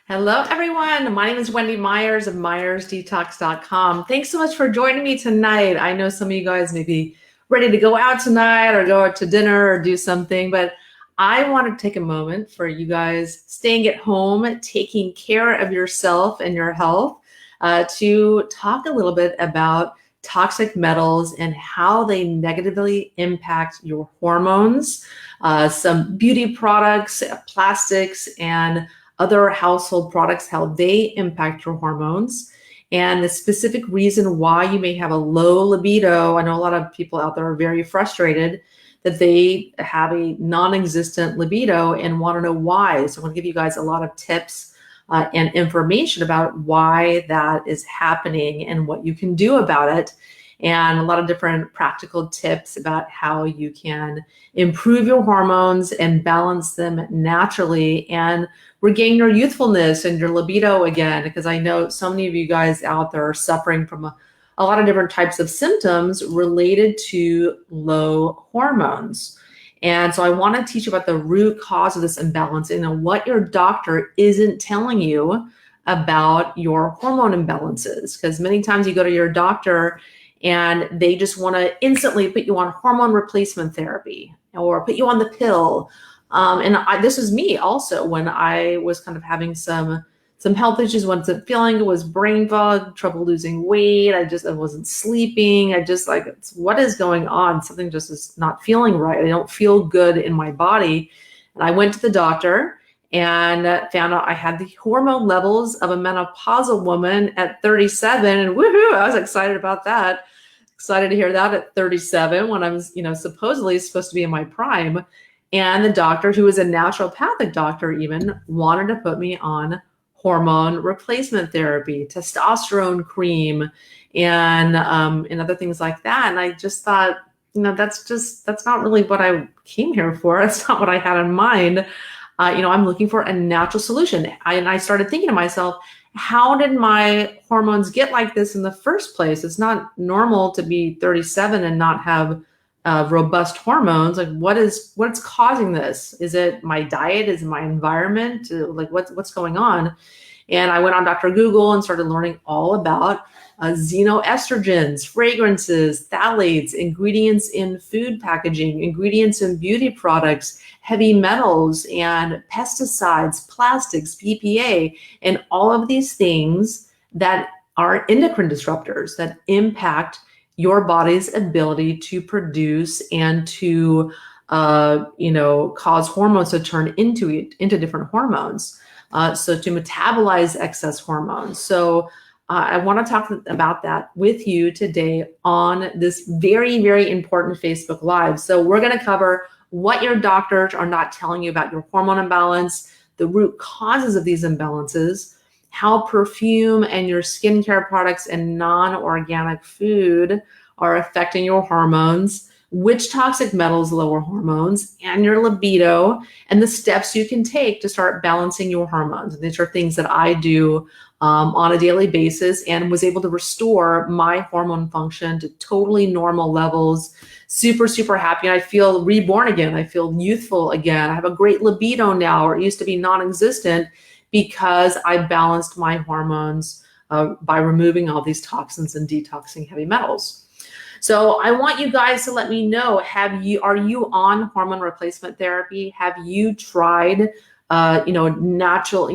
Hello, everyone. My name is Wendy Myers of MyersDetox.com. Thanks so much for joining me tonight. I know some of you guys may be ready to go out tonight or go out to dinner or do something, but I want to take a moment for you guys staying at home, taking care of yourself and your health, to talk a little bit about toxic metals and how they negatively impact your hormones, some beauty products, plastics, and other household products, how they impact your hormones, and the specific reason why you may have a low libido. I know a lot of people out there are very frustrated that they have a non-existent libido and want to know why. So I'm going to give you guys a lot of tips and information about why that is happening and what you can do about it, and a lot of different practical tips about how you can improve your hormones and balance them naturally and regain your youthfulness and your libido again, because I know so many of you guys out there are suffering from a lot of different types of symptoms related to low hormones. And so I want to teach you about the root cause of this imbalance and what your doctor isn't telling you about your hormone imbalances, because many times you go to your doctor and they just want to instantly put you on hormone replacement therapy or put you on the pill. This was me also when I was kind of having some health issues. Wasn't feeling it, was brain fog, trouble losing weight. I wasn't sleeping. I just like, what is going on? Something just is not feeling right. I don't feel good in my body. And I went to the doctor and found out I had the hormone levels of a menopausal woman at 37. And woohoo, I was excited about that. Excited to hear that at 37 when I was, supposedly supposed to be in my prime. And the doctor, who was a naturopathic doctor even, wanted to put me on hormone replacement therapy, testosterone cream, and other things like that. And I just thought, that's not really what I came here for. That's not what I had in mind. I'm looking for a natural solution. I started thinking to myself, how did my hormones get like this in the first place? It's not normal to be 37 and not have robust hormones. Like, what's causing this? Is it my diet? Is it my environment? Like, what's going on? And I went on Dr. Google and started learning all about xenoestrogens, fragrances, phthalates, ingredients in food packaging, ingredients in beauty products, heavy metals and pesticides, plastics, BPA, and all of these things that are endocrine disruptors that impact your body's ability to produce and to cause hormones to turn into different hormones. So to metabolize excess hormones. So I want to talk about that with you today on this very, very important Facebook Live. So we're going to cover what your doctors are not telling you about your hormone imbalance, the root causes of these imbalances, how perfume and your skincare products and non-organic food are affecting your hormones, which toxic metals lower hormones and your libido, and the steps you can take to start balancing your hormones. And these are things that I do on a daily basis and was able to restore my hormone function to totally normal levels. Super, super happy. I feel reborn again. I feel youthful again. I have a great libido now, or it used to be non-existent, because I balanced my hormones by removing all these toxins and detoxing heavy metals. So I want you guys to let me know, are you on hormone replacement therapy? Have you tried, natural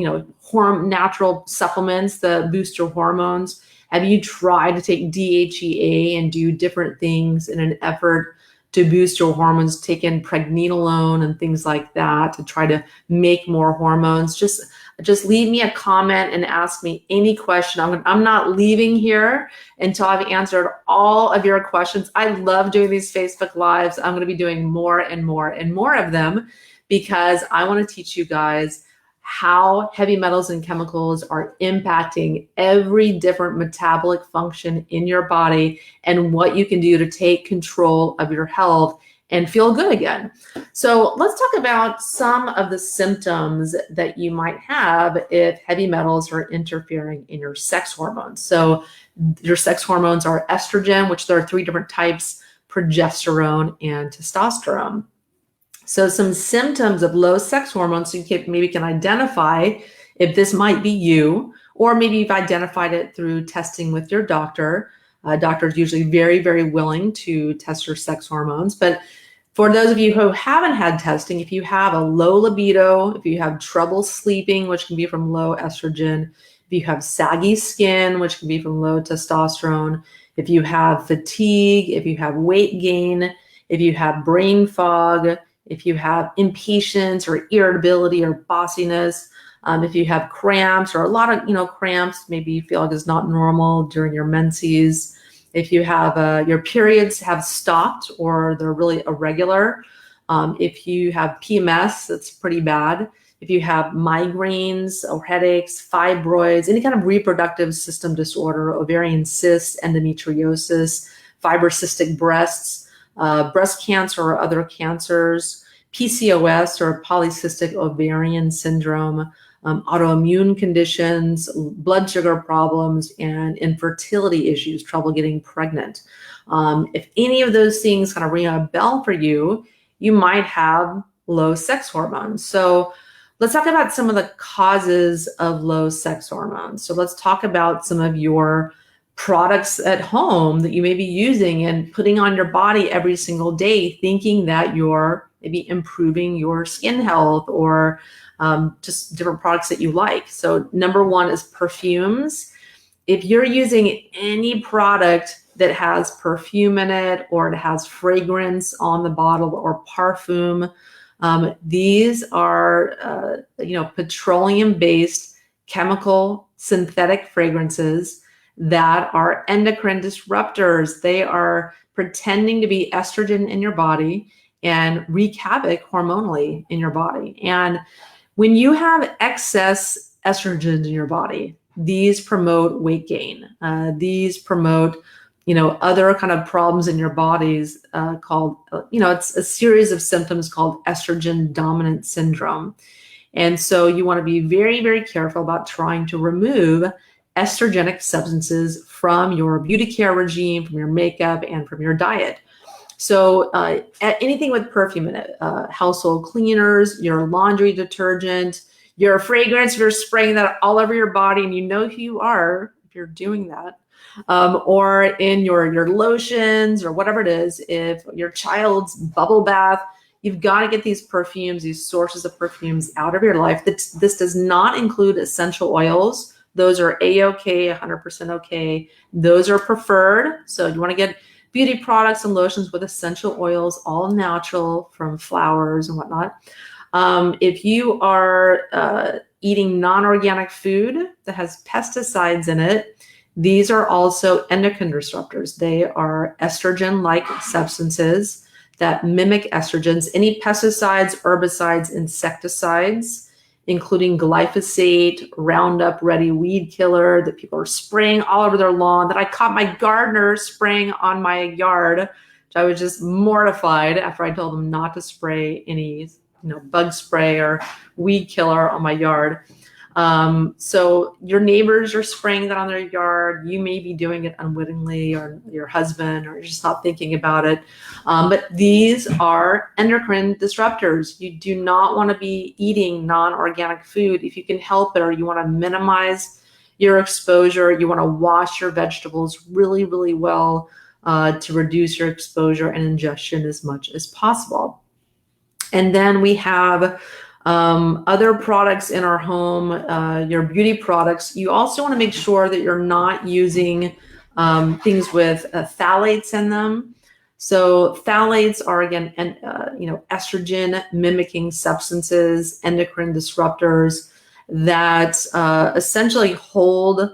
supplements that boost your hormones? Have you tried to take DHEA and do different things in an effort to boost your hormones, take in pregnenolone and things like that to try to make more hormones? Just leave me a comment and ask me any question. I'm not leaving here until I've answered all of your questions. I love doing these Facebook Lives. I'm going to be doing more and more and more of them because I want to teach you guys how heavy metals and chemicals are impacting every different metabolic function in your body and what you can do to take control of your health and feel good again. So let's talk about some of the symptoms that you might have if heavy metals are interfering in your sex hormones. So your sex hormones are estrogen, which there are 3 different types, progesterone, and testosterone. So some symptoms of low sex hormones, so you maybe can identify if this might be you, or maybe you've identified it through testing with your doctor. Doctors usually very, very willing to test your sex hormones. But for those of you who haven't had testing, if you have a low libido, if you have trouble sleeping, which can be from low estrogen, if you have saggy skin, which can be from low testosterone, if you have fatigue, if you have weight gain, if you have brain fog, if you have impatience or irritability or bossiness, if you have cramps or a lot of cramps, maybe you feel like it's not normal during your menses, if you have your periods have stopped or they're really irregular, if you have PMS, that's pretty bad. If you have migraines or headaches, fibroids, any kind of reproductive system disorder, ovarian cysts, endometriosis, fibrocystic breasts, breast cancer or other cancers, PCOS or polycystic ovarian syndrome, autoimmune conditions, blood sugar problems, and infertility issues, trouble getting pregnant. If any of those things kind of ring a bell for you, you might have low sex hormones. So let's talk about some of the causes of low sex hormones. So let's talk about some of your products at home that you may be using and putting on your body every single day, thinking that you're maybe improving your skin health or just different products that you like. So number one is perfumes. If you're using any product that has perfume in it or it has fragrance on the bottle or parfum, these are petroleum-based chemical synthetic fragrances that are endocrine disruptors. They are pretending to be estrogen in your body and wreak havoc hormonally in your body. And when you have excess estrogen in your body, these promote weight gain. These promote, other kind of problems in your bodies called, it's a series of symptoms called estrogen dominant syndrome. And so you want to be very, very careful about trying to remove estrogenic substances from your beauty care regime, from your makeup, and from your diet. So anything with perfume in it, household cleaners, your laundry detergent, your fragrance, you're spraying that all over your body and you know who you are if you're doing that, or in your lotions or whatever it is, if your child's bubble bath, you've got to get these perfumes, these sources of perfumes out of your life. This does not include essential oils. Those are A-OK, 100% okay. Those are preferred. So you want to get beauty products and lotions with essential oils, all natural from flowers and whatnot. If you are eating non-organic food that has pesticides in it, these are also endocrine disruptors. They are estrogen-like substances that mimic estrogens. Any pesticides, herbicides, insecticides, including glyphosate, Roundup Ready weed killer that people are spraying all over their lawn, that I caught my gardener spraying on my yard, which I was just mortified after I told them not to spray any bug spray or weed killer on my yard. So your neighbors are spraying that on their yard. You may be doing it unwittingly, or your husband, or you're just not thinking about it. But these are endocrine disruptors. You do not want to be eating non-organic food if you can help it, or you want to minimize your exposure. You want to wash your vegetables really, really well to reduce your exposure and ingestion as much as possible. And then we have other products in our home, your beauty products. You also want to make sure that you're not using things with phthalates in them. So phthalates are, again, estrogen mimicking substances, endocrine disruptors that essentially hold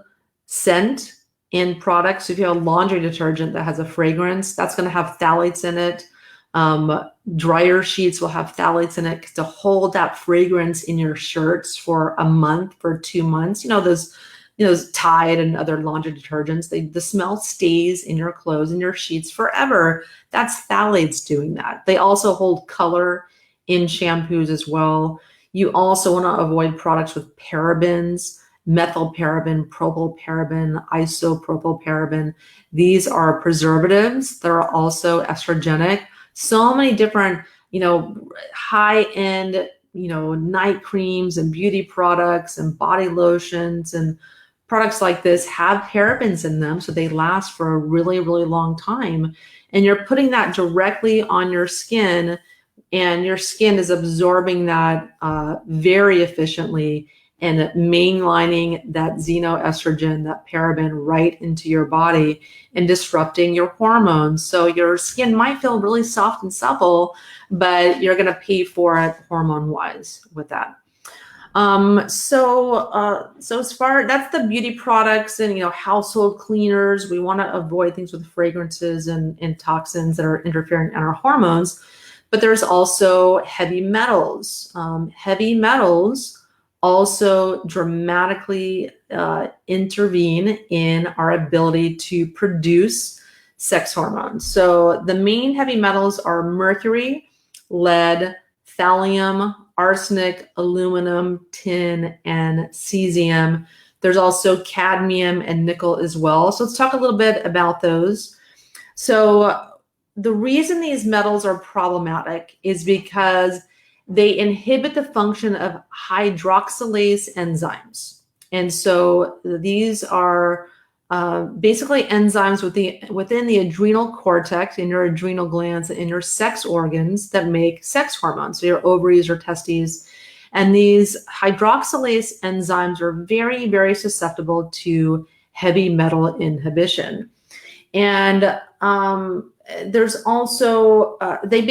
scent in products. If you have a laundry detergent that has a fragrance, that's going to have phthalates in it. Dryer sheets will have phthalates in it to hold that fragrance in your shirts for a month, for 2 months. Those Tide and other laundry detergents, the smell stays in your clothes and your sheets forever. That's phthalates doing that. They also hold color in shampoos as well. You also want to avoid products with parabens, methylparaben, propylparaben, isopropylparaben. These are preservatives. They're also estrogenic. So many different, high-end night creams and beauty products and body lotions and products like this have parabens in them, so they last for a really, really long time. And you're putting that directly on your skin, and your skin is absorbing that very efficiently and mainlining that xenoestrogen, that paraben, right into your body and disrupting your hormones. So your skin might feel really soft and supple, but you're going to pay for it hormone-wise with that. So as far, that's the beauty products and, household cleaners. We want to avoid things with fragrances and toxins that are interfering in our hormones. But there's also heavy metals. Heavy metals also dramatically intervene in our ability to produce sex hormones. So the main heavy metals are mercury, lead, thallium, arsenic, aluminum, tin, and cesium. There's also cadmium and nickel as well. So let's talk a little bit about those. So the reason these metals are problematic is because they inhibit the function of hydroxylase enzymes. And so these are basically enzymes within the adrenal cortex, in your adrenal glands, in your sex organs that make sex hormones, so your ovaries or testes. And these hydroxylase enzymes are very, very susceptible to heavy metal inhibition. And there's also, they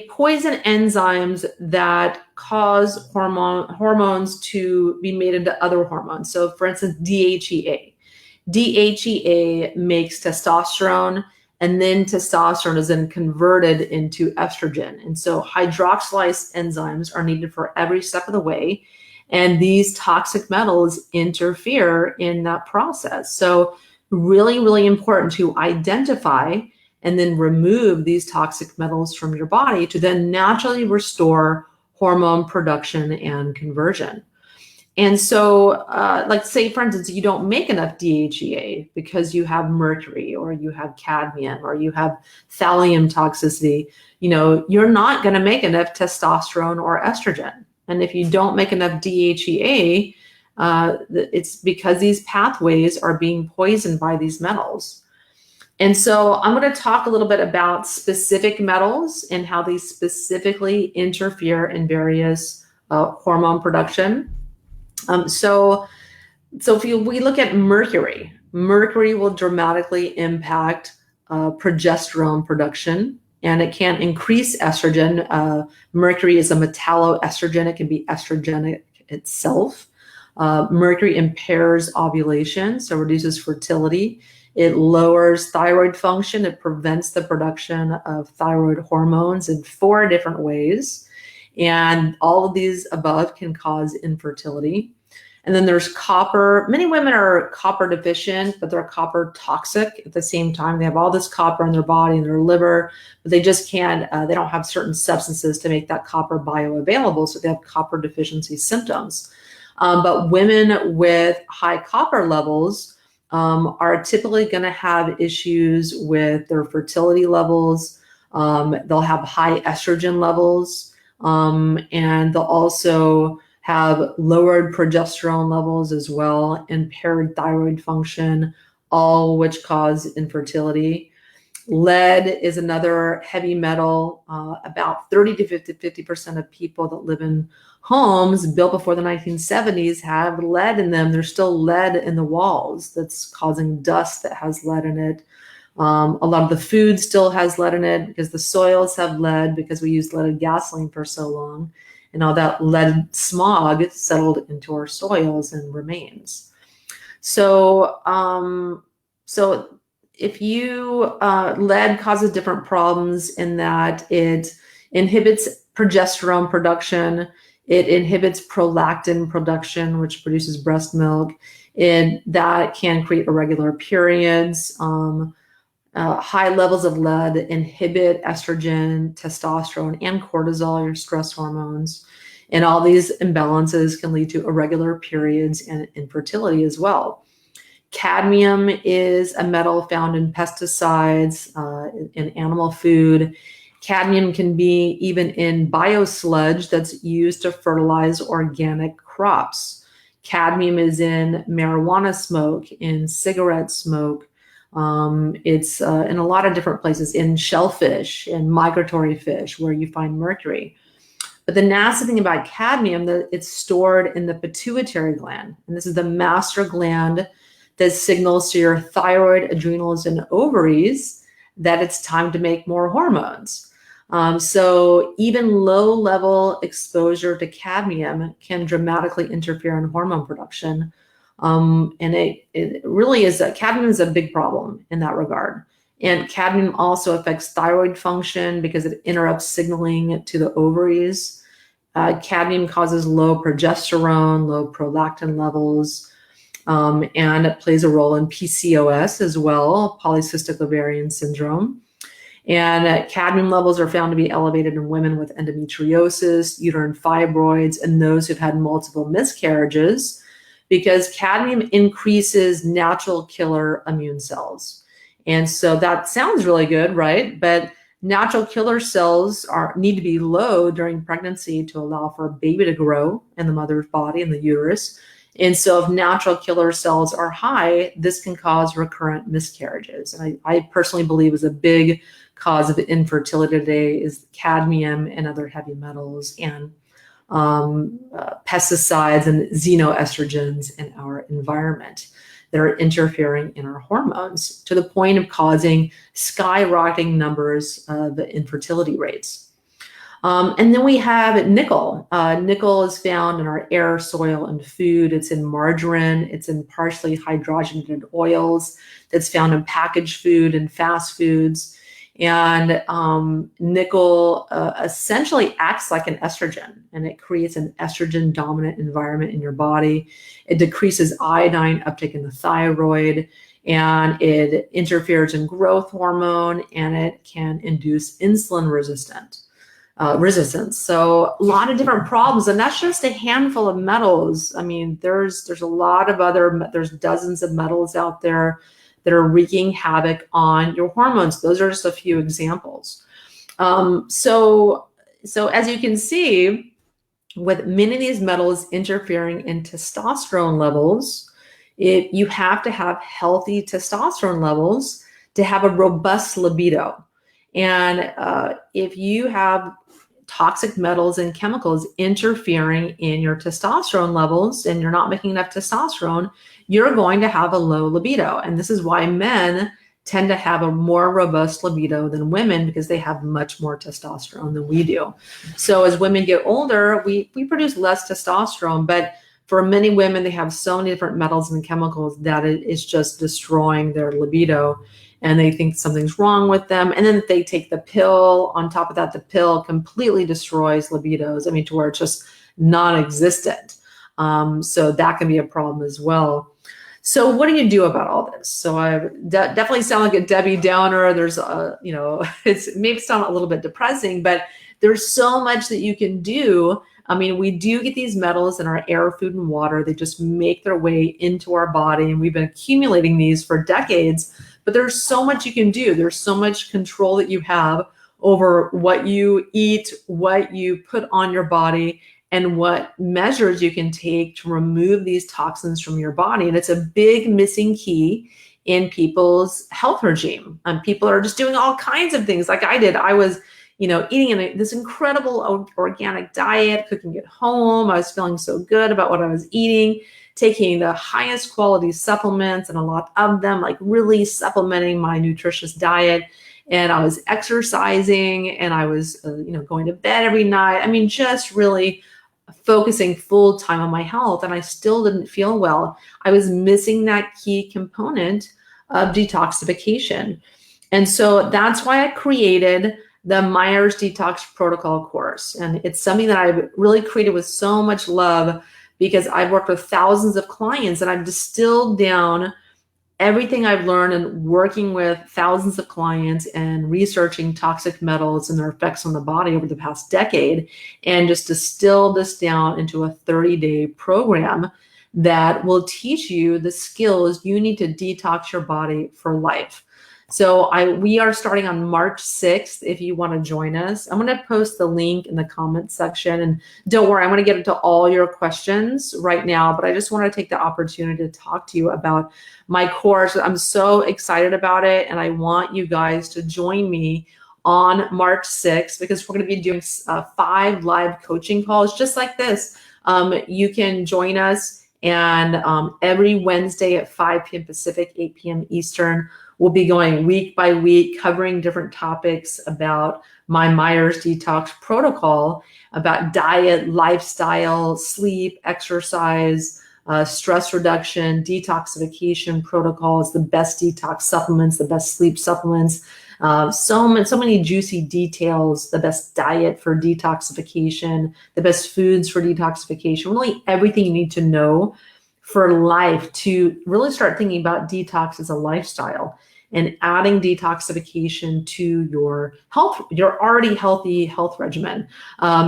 poison enzymes that cause hormones to be made into other hormones. So for instance, DHEA. DHEA makes testosterone, and then testosterone is then converted into estrogen. And so hydroxylase enzymes are needed for every step of the way. And these toxic metals interfere in that process. So really, really important to identify and then remove these toxic metals from your body to then naturally restore hormone production and conversion. And so, like say, for instance, you don't make enough DHEA because you have mercury or you have cadmium or you have thallium toxicity, you're not going to make enough testosterone or estrogen. And if you don't make enough DHEA, it's because these pathways are being poisoned by these metals. And so I'm going to talk a little bit about specific metals and how they specifically interfere in various hormone production. So if we look at mercury, mercury will dramatically impact progesterone production, and it can increase estrogen. Mercury is a metalloestrogen. It can be estrogenic itself. Mercury impairs ovulation, so reduces fertility. It lowers thyroid function. It prevents the production of thyroid hormones in 4 different ways. And all of these above can cause infertility. And then there's copper. Many women are copper deficient, but they're copper toxic at the same time. They have all this copper in their body and their liver, but they just can't, they don't have certain substances to make that copper bioavailable. So they have copper deficiency symptoms. But women with high copper levels are typically going to have issues with their fertility levels. They'll have high estrogen levels, and they'll also have lowered progesterone levels as well, impaired thyroid function, all which cause infertility. Lead is another heavy metal. About 30 to 50% of people that live in homes built before the 1970s have lead in them. There's still lead in the walls that's causing dust that has lead in it. A lot of the food still has lead in it because the soils have lead because we used leaded gasoline for so long. And all that lead smog settled into our soils and remains. So if lead causes different problems in that it inhibits progesterone production, it inhibits prolactin production, which produces breast milk, and that can create irregular periods. High levels of lead inhibit estrogen, testosterone, and cortisol, your stress hormones. And all these imbalances can lead to irregular periods and infertility as well. Cadmium is a metal found in pesticides, in animal food. Cadmium can be even in biosludge that's used to fertilize organic crops. Cadmium is in marijuana smoke, in cigarette smoke. It's in a lot of different places, in shellfish, in migratory fish, where you find mercury. But the nasty thing about cadmium, that it's stored in the pituitary gland. And this is the master gland that signals to your thyroid, adrenals, and ovaries that it's time to make more hormones. So even low-level exposure to cadmium can dramatically interfere in hormone production. And it really is, cadmium is a big problem in that regard. And cadmium also affects thyroid function because it interrupts signaling to the ovaries. Cadmium causes low progesterone, low prolactin levels, and it plays a role in PCOS as well, polycystic ovarian syndrome. And cadmium levels are found to be elevated in women with endometriosis, uterine fibroids, and those who've had multiple miscarriages, because cadmium increases natural killer immune cells. And so that sounds really good, right? But natural killer cells need to be low during pregnancy to allow for a baby to grow in the mother's body, in the uterus. And so if natural killer cells are high, this can cause recurrent miscarriages. And I personally believe is a big cause of infertility today is cadmium and other heavy metals and pesticides and xenoestrogens in our environment that are interfering in our hormones to the point of causing skyrocketing numbers of infertility rates. And then we have nickel. Nickel is found in our air, soil, and food. It's in margarine. It's in partially hydrogenated oils that's found in packaged food and fast foods. And nickel essentially acts like an estrogen, and it creates an estrogen dominant environment in your body. It decreases iodine uptake in the thyroid, and it interferes in growth hormone, and it can induce insulin resistance. So a lot of different problems, and that's just a handful of metals. I mean, there's a lot of there's dozens of metals out there that are wreaking havoc on your hormones. Those are just a few examples. So as you can see, with many of these metals interfering in testosterone levels, you have to have healthy testosterone levels to have a robust libido. And if you have toxic metals and chemicals interfering in your testosterone levels and you're not making enough testosterone, you're going to have a low libido. And this is why men tend to have a more robust libido than women, because they have much more testosterone than we do. So as women get older, we produce less testosterone, but for many women, they have so many different metals and chemicals that it is just destroying their libido, and they think something's wrong with them. And then if they take the pill, on top of that, the pill completely destroys libidos. I mean, to where it's just non-existent. So that can be a problem as well. So what do you do about all this? So I definitely sound like a Debbie Downer. There's it's maybe sound a little bit depressing, but there's so much that you can do. I mean, we do get these metals in our air, food, and water. They just make their way into our body, and we've been accumulating these for decades. But there's so much you can do. There's so much control that you have over what you eat, what you put on your body, and what measures you can take to remove these toxins from your body. And it's a big missing key in people's health regime. People are just doing all kinds of things like I did. I was eating this incredible organic diet, cooking at home. I was feeling so good about what I was eating, taking the highest quality supplements and a lot of them, like really supplementing my nutritious diet. And I was exercising, and I was, going to bed every night. I mean, just really focusing full time on my health, and I still didn't feel well. I was missing that key component of detoxification. And so that's why I created the Myers Detox Protocol course. And it's something that I've really created with so much love, because I've worked with thousands of clients, and I've distilled down everything I've learned in working with thousands of clients and researching toxic metals and their effects on the body over the past decade, and just distill this down into a 30-day program that will teach you the skills you need to detox your body for life. So we are starting on March 6th if you want to join us. I'm going to post the link in the comments section. And don't worry, I'm going to get into all your questions right now, but I just want to take the opportunity to talk to you about my course. I'm so excited about it, and I want you guys to join me on March 6th because we're going to be doing 5 live coaching calls just like this. You can join us, and every Wednesday at 5 p.m. Pacific, 8 p.m. Eastern, we'll be going week by week, covering different topics about my Myers Detox protocol, about diet, lifestyle, sleep, exercise, stress reduction, detoxification protocols, the best detox supplements, the best sleep supplements, so many juicy details, the best diet for detoxification, the best foods for detoxification, really everything you need to know for life to really start thinking about detox as a lifestyle and adding detoxification to your health, your already healthy health regimen.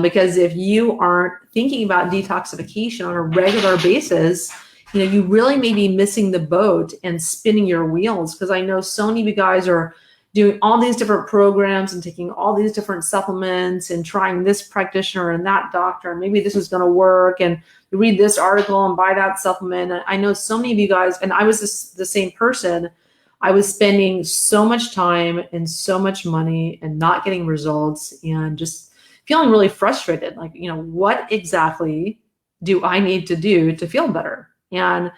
Because if you aren't thinking about detoxification on a regular basis, you really may be missing the boat and spinning your wheels. Because I know so many of you guys are doing all these different programs and taking all these different supplements and trying this practitioner and that doctor, and maybe this is going to work, and you read this article and buy that supplement. And I know so many of you guys, and I was the same person. I was spending so much time and so much money and not getting results and just feeling really frustrated. Like, what exactly do I need to do to feel better? And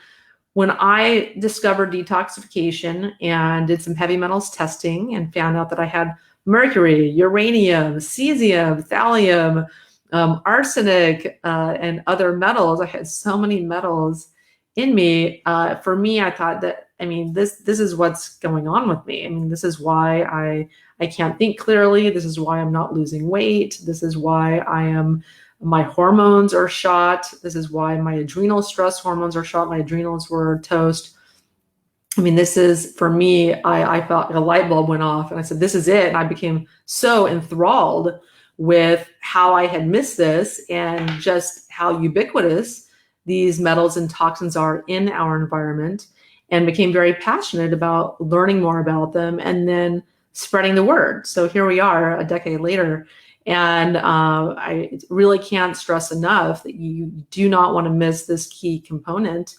when I discovered detoxification and did some heavy metals testing and found out that I had mercury, uranium, cesium, thallium, arsenic, and other metals, I had so many metals in me. For me, I thought that, this is what's going on with me. This is why I can't think clearly. This is why I'm not losing weight. This is why my hormones are shot. This is why my adrenal stress hormones are shot. My adrenals were toast. This is, for me, I felt like a light bulb went off and I said, this is it. And I became so enthralled with how I had missed this and just how ubiquitous these metals and toxins are in our environment, and became very passionate about learning more about them and then spreading the word. So here we are a decade later. And I really can't stress enough that you do not want to miss this key component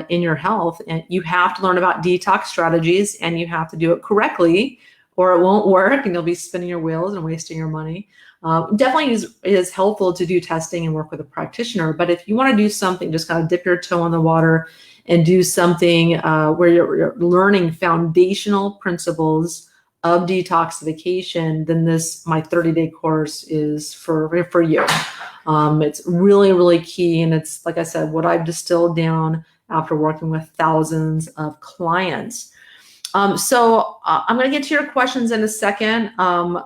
in your health. And you have to learn about detox strategies, and you have to do it correctly, or it won't work and you'll be spinning your wheels and wasting your money. Definitely is helpful to do testing and work with a practitioner. But if you want to do something, just kind of dip your toe in the water and do something where you're learning foundational principles of detoxification, then my 30-day course is for you. It's really, really key. And it's, like I said, what I've distilled down after working with thousands of clients. So I'm going to get to your questions in a second.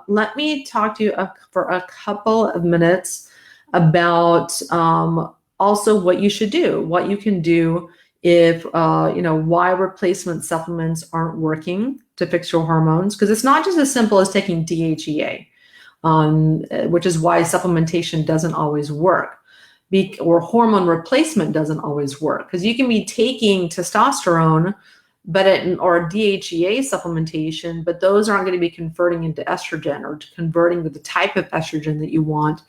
Let me talk to you for a couple of minutes about also what you should do, what you can do if, why replacement supplements aren't working to fix your hormones. Because it's not just as simple as taking DHEA, which is why supplementation doesn't always work. Or hormone replacement doesn't always work. Because you can be taking testosterone or DHEA supplementation, but those aren't going to be converting into estrogen or converting to the type of estrogen that you want,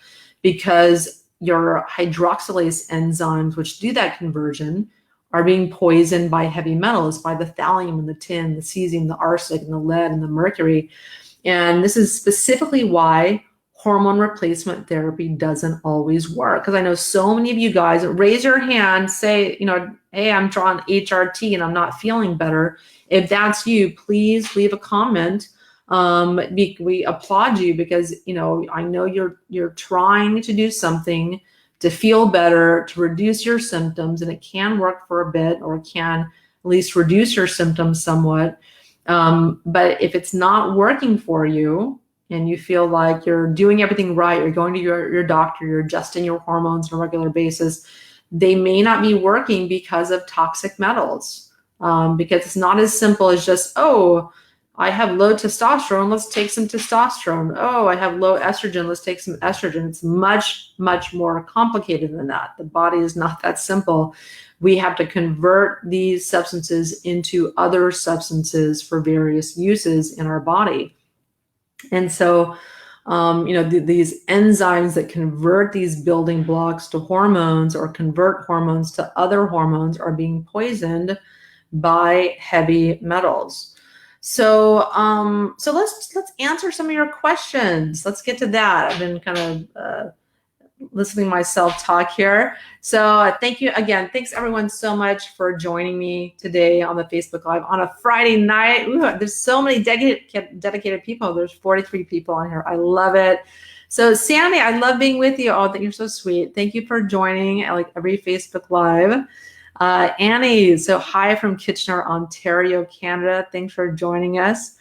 because your hydroxylase enzymes, which do that conversion, are being poisoned by heavy metals, by the thallium and the tin, the cesium, the arsenic, and the lead, and the mercury. And this is specifically why hormone replacement therapy doesn't always work. Because I know so many of you guys, raise your hand, say, hey, I'm drawing HRT and I'm not feeling better. If that's you, please leave a comment. We applaud you because, I know you're trying to do something to feel better, to reduce your symptoms, and it can work for a bit, or it can at least reduce your symptoms somewhat. But if it's not working for you and you feel like you're doing everything right, you're going to your doctor, you're adjusting your hormones on a regular basis, they may not be working because of toxic metals. Because it's not as simple as just, I have low testosterone. Let's take some testosterone. Oh, I have low estrogen. Let's take some estrogen. It's much, much more complicated than that. The body is not that simple. We have to convert these substances into other substances for various uses in our body. And so, these enzymes that convert these building blocks to hormones or convert hormones to other hormones are being poisoned by heavy metals. So, let's answer some of your questions. Let's get to that. I've been kind of listening to myself talk here. So thank you again. Thanks everyone so much for joining me today on the Facebook Live on a Friday night. Ooh, there's so many dedicated people. There's 43 people on here. I love it. So Sandy, I love being with you. Oh, you're so sweet. Thank you for joining like every Facebook Live. Annie, so hi from Kitchener, Ontario, Canada. Thanks for joining us.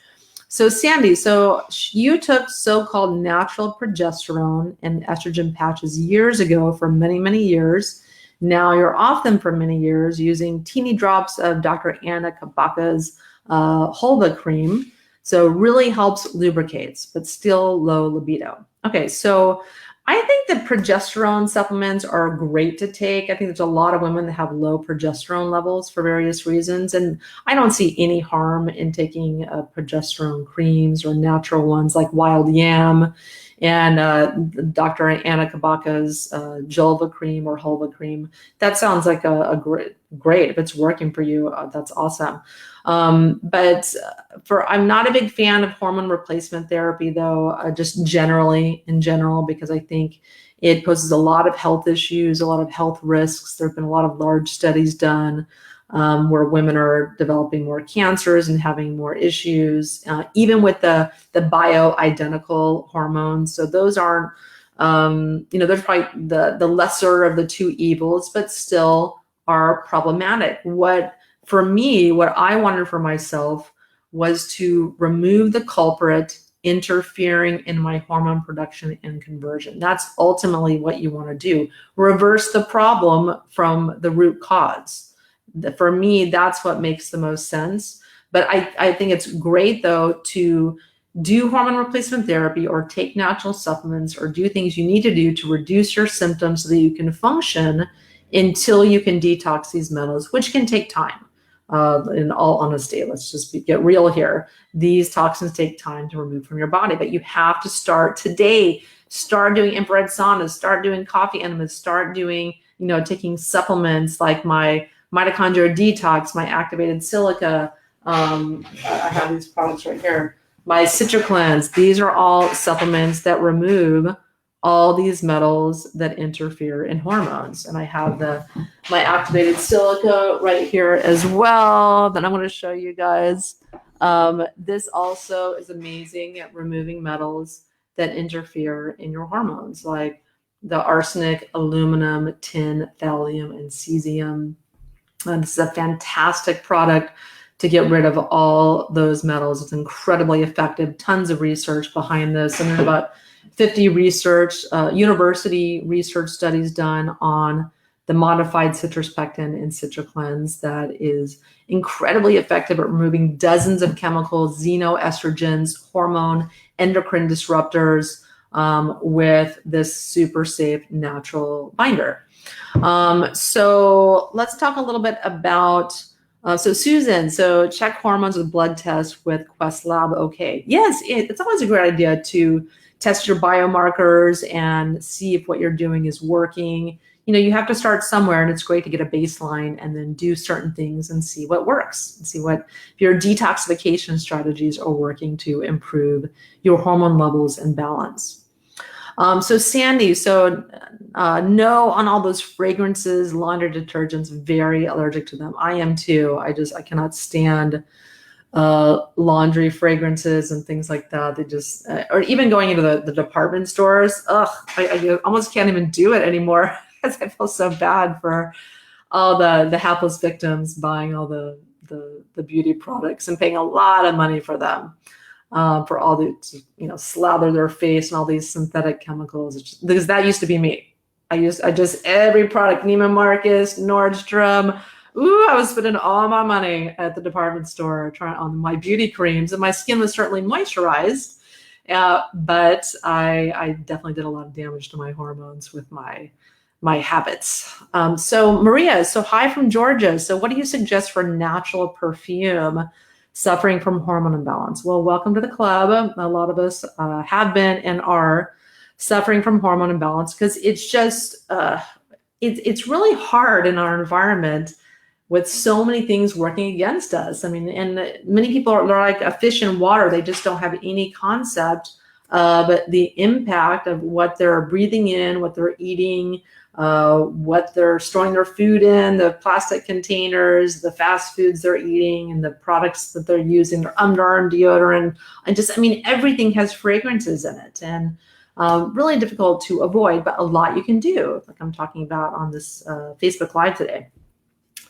So Sandy, so you took so-called natural progesterone and estrogen patches years ago for many, many years. Now you're off them for many years using teeny drops of Dr. Anna Kabaka's Hulva cream. So really helps, lubricates, but still low libido. Okay, so I think that progesterone supplements are great to take. I think there's a lot of women that have low progesterone levels for various reasons. And I don't see any harm in taking progesterone creams or natural ones like wild yam and Dr. Anna Kabaka's Julva cream or Hulva cream. That sounds like a great. If it's working for you, that's awesome. But I'm not a big fan of hormone replacement therapy though, just in general, because I think it poses a lot of health issues, a lot of health risks. There have been a lot of large studies done where women are developing more cancers and having more issues, even with the bioidentical hormones. So those aren't, they're probably the lesser of the two evils, but still are problematic. For me, what I wanted for myself was to remove the culprit interfering in my hormone production and conversion. That's ultimately what you want to do. Reverse the problem from the root cause. For me, that's what makes the most sense. But I think it's great, though, to do hormone replacement therapy or take natural supplements or do things you need to do to reduce your symptoms so that you can function until you can detox these metals, which can take time. In all honesty, let's just get real here. These toxins take time to remove from your body, but you have to start today. Start doing infrared saunas, start doing coffee enemas, start doing, taking supplements like my Mitochondria Detox, my activated silica. I have these products right here. My CitraCleanse. These are all supplements that remove all these metals that interfere in hormones. And I have my activated silica right here as well that I'm going to show you guys. This also is amazing at removing metals that interfere in your hormones, like the arsenic, aluminum, tin, thallium, and cesium. This is a fantastic product to get rid of all those metals. It's incredibly effective. Tons of research behind this. And there's about 50 university research studies done on the modified citrus pectin in CitraCleanse that is incredibly effective at removing dozens of chemicals, xenoestrogens, hormone, endocrine disruptors with this super safe natural binder. So let's talk a little bit about, so Susan, so check hormones with blood test with Quest Lab. Okay. Yes, it's always a great idea to test your biomarkers and see if what you're doing is working. You have to start somewhere, and it's great to get a baseline and then do certain things and see what works and see if your detoxification strategies are working to improve your hormone levels and balance. So Sandy, no on all those fragrances, laundry detergents, very allergic to them. I am too. I cannot stand laundry fragrances and things like that. They just, or even going into the department stores. I almost can't even do it anymore because I feel so bad for all the hapless victims buying all the beauty products and paying a lot of money for them. For all the, slather their face and all these synthetic chemicals. Because that used to be me. I just every product, Neiman Marcus, Nordstrom, Ooh, I was spending all my money at the department store trying on my beauty creams, and my skin was certainly moisturized. But I definitely did a lot of damage to my hormones with my habits. So Maria, so hi from Georgia. So what do you suggest for natural perfume suffering from hormone imbalance? Well, welcome to the club. A lot of us have been and are suffering from hormone imbalance because it's just it's really hard in our environment with so many things working against us. I mean, and many people are like a fish in water. They just don't have any concept of the impact of what they're breathing in, what they're eating, what they're storing their food in, the plastic containers, the fast foods they're eating, and the products that they're using, their underarm deodorant. And just, I mean, everything has fragrances in it. And really difficult to avoid, but a lot you can do, like I'm talking about on this Facebook Live today.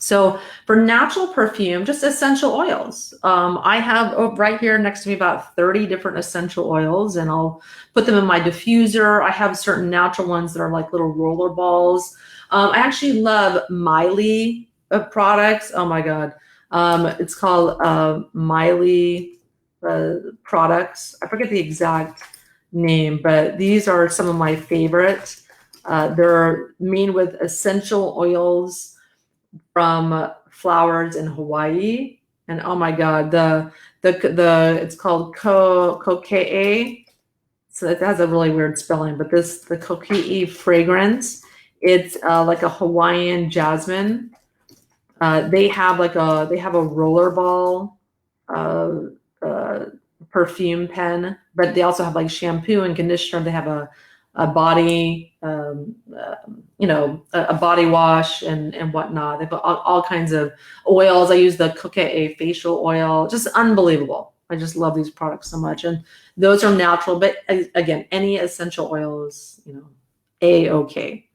So for natural perfume, just essential oils. I have right here next to me about 30 different essential oils, and I'll put them in my diffuser. I have certain natural ones that are like little roller balls. I actually love Miley products. Oh my God. It's called Miley products. I forget the exact name, but these are some of my favorites. They're made with essential oils from flowers in Hawaii, and oh my God, the it's called Kokee. So it has a really weird spelling, but the Kokee fragrance, it's like a Hawaiian jasmine. They have a rollerball perfume pen, but they also have like shampoo and conditioner. They have a body, a body wash and whatnot. They've got all kinds of oils. I use the Kokee facial oil. Just unbelievable. I just love these products so much. And those are natural, but again, any essential oils, A-okay.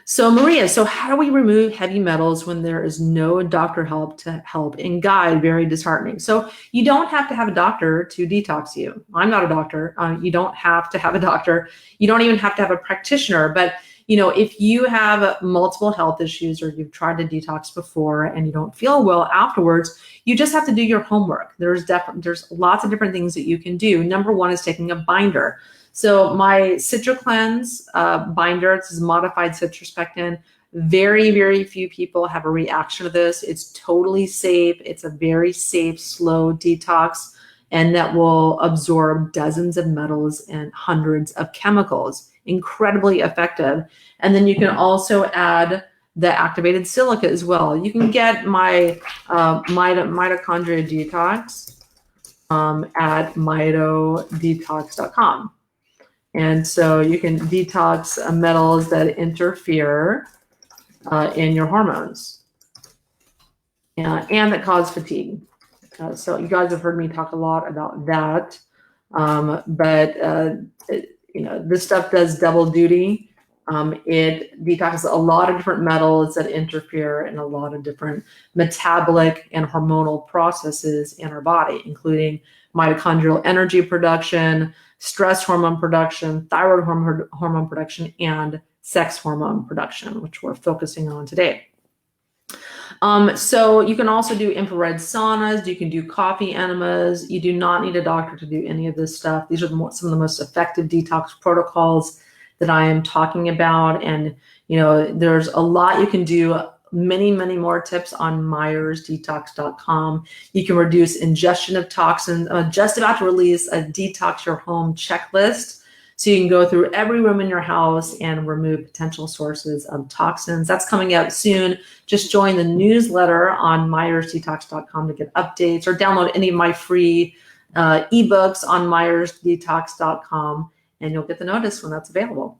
So Maria, so how do we remove heavy metals when there is no doctor help to help and guide? Very disheartening. So you don't have to have a doctor to detox you. I'm not a doctor. You don't have to have a doctor. You don't even have to have a practitioner. But if you have multiple health issues or you've tried to detox before and you don't feel well afterwards, you just have to do your homework. There's lots of different things that you can do. Number one is taking a binder. So my CitraCleanse binder, this is modified citrospectin. Very, very few people have a reaction to this. It's totally safe. It's a very safe, slow detox, and that will absorb dozens of metals and hundreds of chemicals. Incredibly effective. And then you can also add the activated silica as well. You can get my Mitochondria Detox at mitodetox.com. And so you can detox metals that interfere in your hormones and that cause fatigue. So you guys have heard me talk a lot about that. This stuff does double duty. It detoxes a lot of different metals that interfere in a lot of different metabolic and hormonal processes in our body, including mitochondrial energy production, stress hormone production, thyroid hormone production, and sex hormone production, which we're focusing on today. So you can also do infrared saunas. You can do coffee enemas. You do not need a doctor to do any of this stuff. These are some of the most effective detox protocols that I am talking about. And, there's a lot you can do. Many, many more tips on MyersDetox.com. You can reduce ingestion of toxins. Just about to release a Detox Your Home checklist. So you can go through every room in your house and remove potential sources of toxins. That's coming out soon. Just join the newsletter on MyersDetox.com to get updates, or download any of my free ebooks on MyersDetox.com, and you'll get the notice when that's available.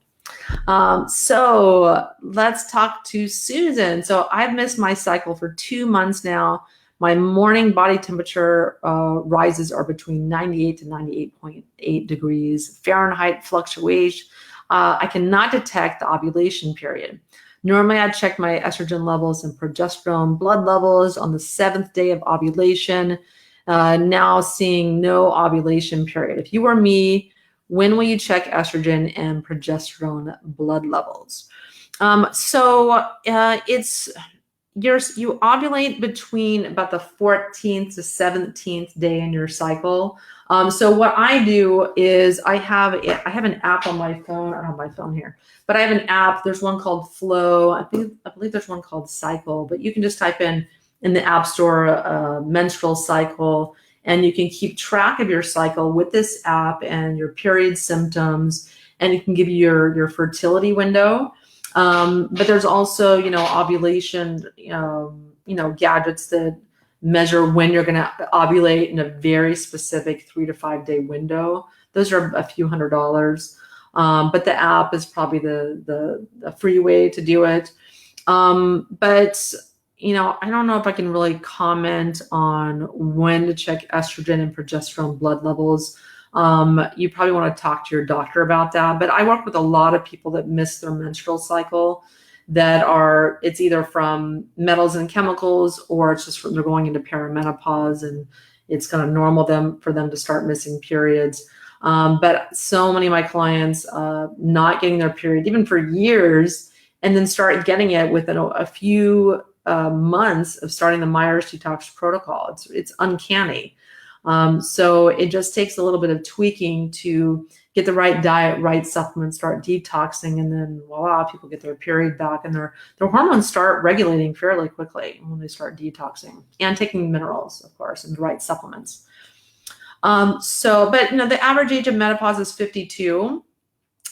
So let's talk to Susan. So I've missed my cycle for 2 months now. My morning body temperature rises are between 98 to 98.8 degrees Fahrenheit fluctuation. I cannot detect the ovulation period. Normally I'd check my estrogen levels and progesterone blood levels on the 7th day of ovulation. Now seeing no ovulation period. If you were me, when will you check estrogen and progesterone blood levels? you ovulate between about the 14th to 17th day in your cycle. So what I do is I have an app on my phone. I don't have my phone here, but I have an app. There's one called Flow. I believe there's one called Cycle, but you can just type in the App Store menstrual cycle, and you can keep track of your cycle with this app and your period symptoms, and it can give you your fertility window. But there's also, ovulation, gadgets that measure when you're going to ovulate in a very specific 3 to 5 day window. Those are a few $100s. But the app is probably the free way to do it. But I don't know if I can really comment on when to check estrogen and progesterone blood levels. You probably want to talk to your doctor about that. But I work with a lot of people that miss their menstrual cycle, it's either from metals and chemicals, or it's just from they're going into perimenopause and it's kind of normal for them to start missing periods. But so many of my clients not getting their period even for years, and then start getting it within a few months of starting the Myers Detox protocol. It's uncanny. So it just takes a little bit of tweaking to get the right diet, right supplements, start detoxing, and then voila, people get their period back, and their hormones start regulating fairly quickly when they start detoxing and taking minerals, of course, and the right supplements. But the average age of menopause is 52.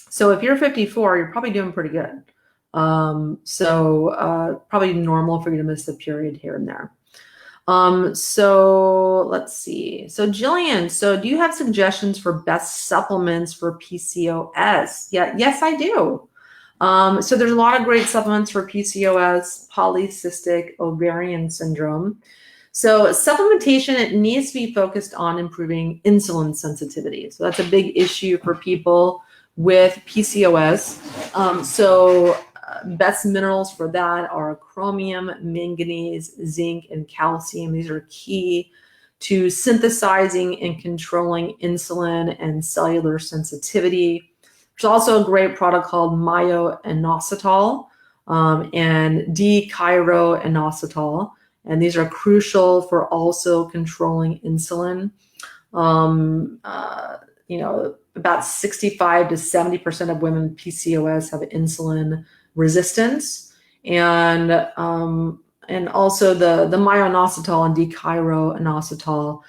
So if you're 54, you're probably doing pretty good. Probably normal for you to miss the period here and there. So let's see. So Jillian, do you have suggestions for best supplements for PCOS? Yeah, yes, I do. So there's a lot of great supplements for PCOS, polycystic ovarian syndrome. So supplementation, it needs to be focused on improving insulin sensitivity. So that's a big issue for people with PCOS. Best minerals for that are chromium, manganese, zinc, and calcium. These are key to synthesizing and controlling insulin and cellular sensitivity. There's also a great product called myo-inositol and D-chiro-inositol, and these are crucial for also controlling insulin. About 65 to 70% of women with PCOS have insulin resistance, and also the myo-inositol and D-chiro-inositol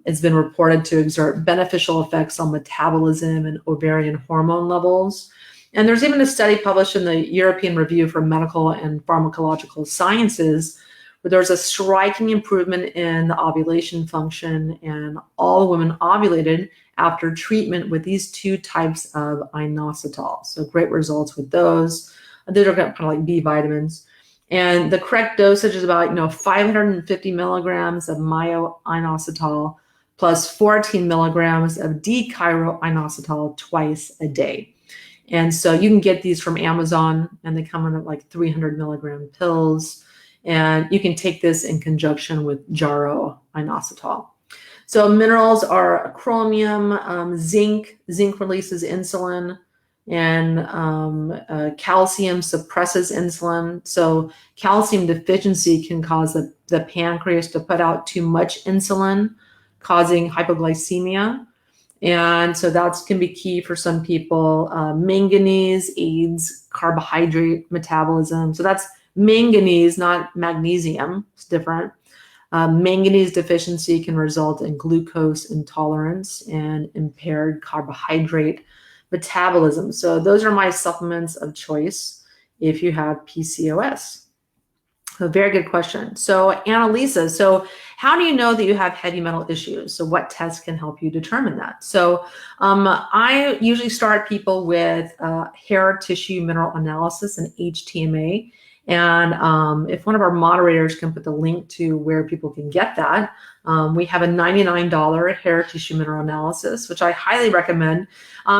has been reported to exert beneficial effects on metabolism and ovarian hormone levels. And there's even a study published in the European Review for Medical and Pharmacological Sciences where there's a striking improvement in the ovulation function, and all women ovulated after treatment with these two types of inositol. So great results with those. Those are kind of like B vitamins. And the correct dosage is about 550 milligrams of myo-inositol plus 14 milligrams of D-chiro-inositol twice a day. And so you can get these from Amazon, and they come in like 300 milligram pills. And you can take this in conjunction with Jaro-inositol. So minerals are chromium, zinc. Zinc releases insulin, and calcium suppresses insulin. So calcium deficiency can cause the pancreas to put out too much insulin, causing hypoglycemia. And so that can be key for some people. Manganese aids carbohydrate metabolism. So that's manganese, not magnesium. It's different. Manganese deficiency can result in glucose intolerance and impaired carbohydrate metabolism. So those are my supplements of choice if you have PCOS. A very good question. So Annalisa, so how do you know that you have heavy metal issues? So what tests can help you determine that? So I usually start people with hair tissue mineral analysis and HTMA. And if one of our moderators can put the link to where people can get that, we have a $99 hair tissue mineral analysis, which I highly recommend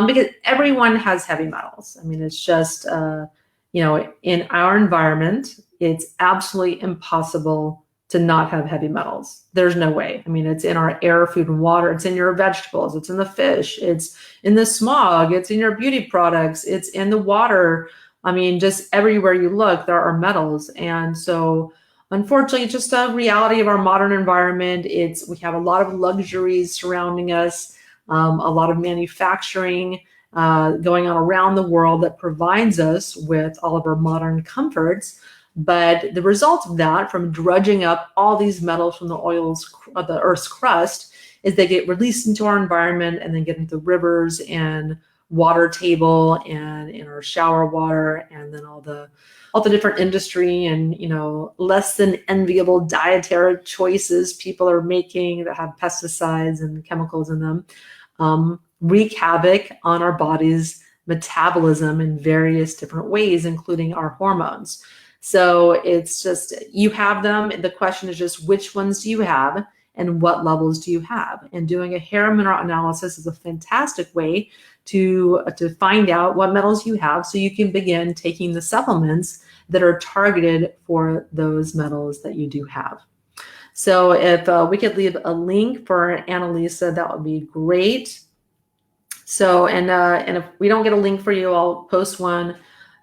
because everyone has heavy metals. I mean, it's just, in our environment, it's absolutely impossible to not have heavy metals. There's no way. I mean, it's in our air, food, and water. It's in your vegetables. It's in the fish. It's in the smog. It's in your beauty products. It's in the water I mean, just everywhere you look, there are metals. And so unfortunately, it's just a reality of our modern environment. We have a lot of luxuries surrounding us, a lot of manufacturing going on around the world that provides us with all of our modern comforts. But the result of that, from drudging up all these metals from the oils of the Earth's crust, is they get released into our environment and then get into rivers and water table and in our shower water, and then all the different industry and less than enviable dietary choices people are making that have pesticides and chemicals in them wreak havoc on our body's metabolism in various different ways, including our hormones. So it's just, you have them. The question is just, which ones do you have and what levels do you have? And doing a hair mineral analysis is a fantastic way to find out what metals you have, so you can begin taking the supplements that are targeted for those metals that you do have. So if we could leave a link for Annalisa, that would be great. So, and if we don't get a link for you, I'll post one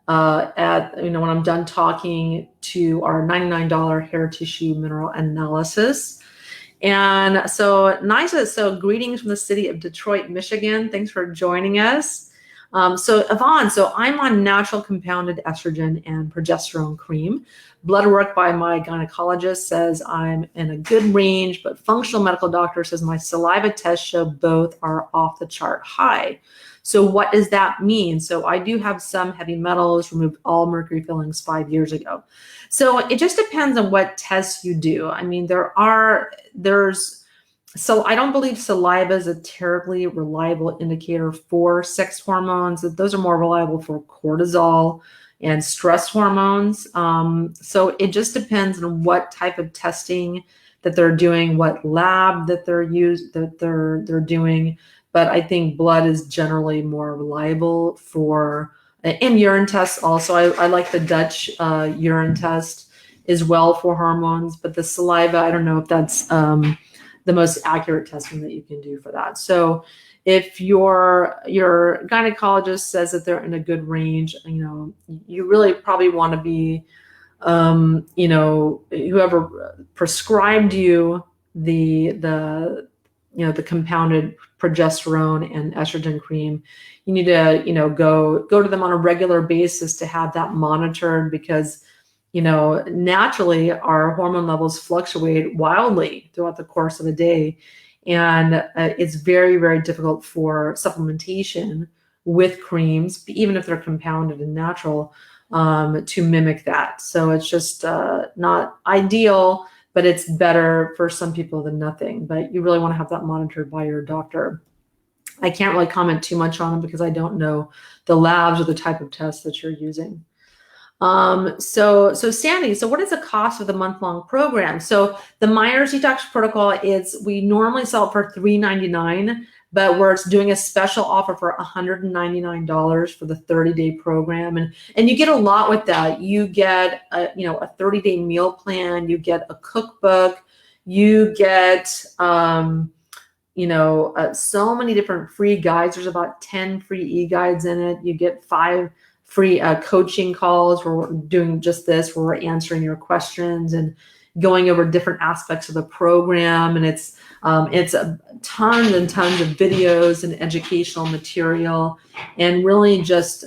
at, when I'm done talking to our $99 hair tissue mineral analysis. And so Nisa, so greetings from the city of Detroit, Michigan. Thanks for joining us. So Yvonne, so I'm on natural compounded estrogen and progesterone cream. Blood work by my gynecologist says I'm in a good range, but functional medical doctor says my saliva tests show both are off the chart high. So what does that mean? So I do have some heavy metals, removed all mercury fillings 5 years ago. So it just depends on what tests you do. I mean, so I don't believe saliva is a terribly reliable indicator for sex hormones. Those are more reliable for cortisol and stress hormones. So it just depends on what type of testing that they're doing, what lab that they're doing. But I think blood is generally more reliable for, and urine tests also. I like the Dutch urine test as well for hormones, but the saliva, I don't know if that's the most accurate testing that you can do for that. So if your gynecologist says that they're in a good range, you really probably want to be, whoever prescribed you the compounded progesterone and estrogen cream, you need to, go to them on a regular basis to have that monitored, because naturally our hormone levels fluctuate wildly throughout the course of a day. And it's very, very difficult for supplementation with creams, even if they're compounded and natural, to mimic that. So it's just not ideal, but it's better for some people than nothing. But you really want to have that monitored by your doctor. I can't really comment too much on it because I don't know the labs or the type of test that you're using. So Sandy, so what is the cost of the month-long program? So the Myers Detox Protocol we normally sell it for $399, but we're doing a special offer for $199 for the 30-day program. And you get a lot with that. You get a 30-day meal plan, you get a cookbook, you get, so many different free guides. There's about 10 free e-guides in it. You get 5 free coaching calls where we're doing just this, where we're answering your questions and going over different aspects of the program. And it's tons and tons of videos and educational material, and really just,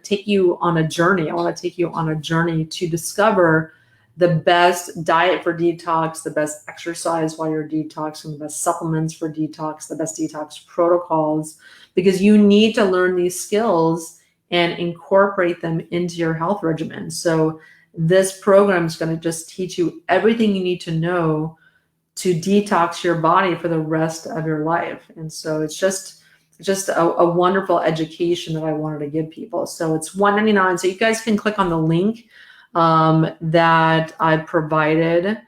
take you on a journey. I want to take you on a journey to discover the best diet for detox, the best exercise while you're detoxing, the best supplements for detox, the best detox protocols, because you need to learn these skills and incorporate them into your health regimen. So this program is going to just teach you everything you need to know to detox your body for the rest of your life. And so it's just a wonderful education that I wanted to give people. So it's $199. So you guys can click on the link that I provided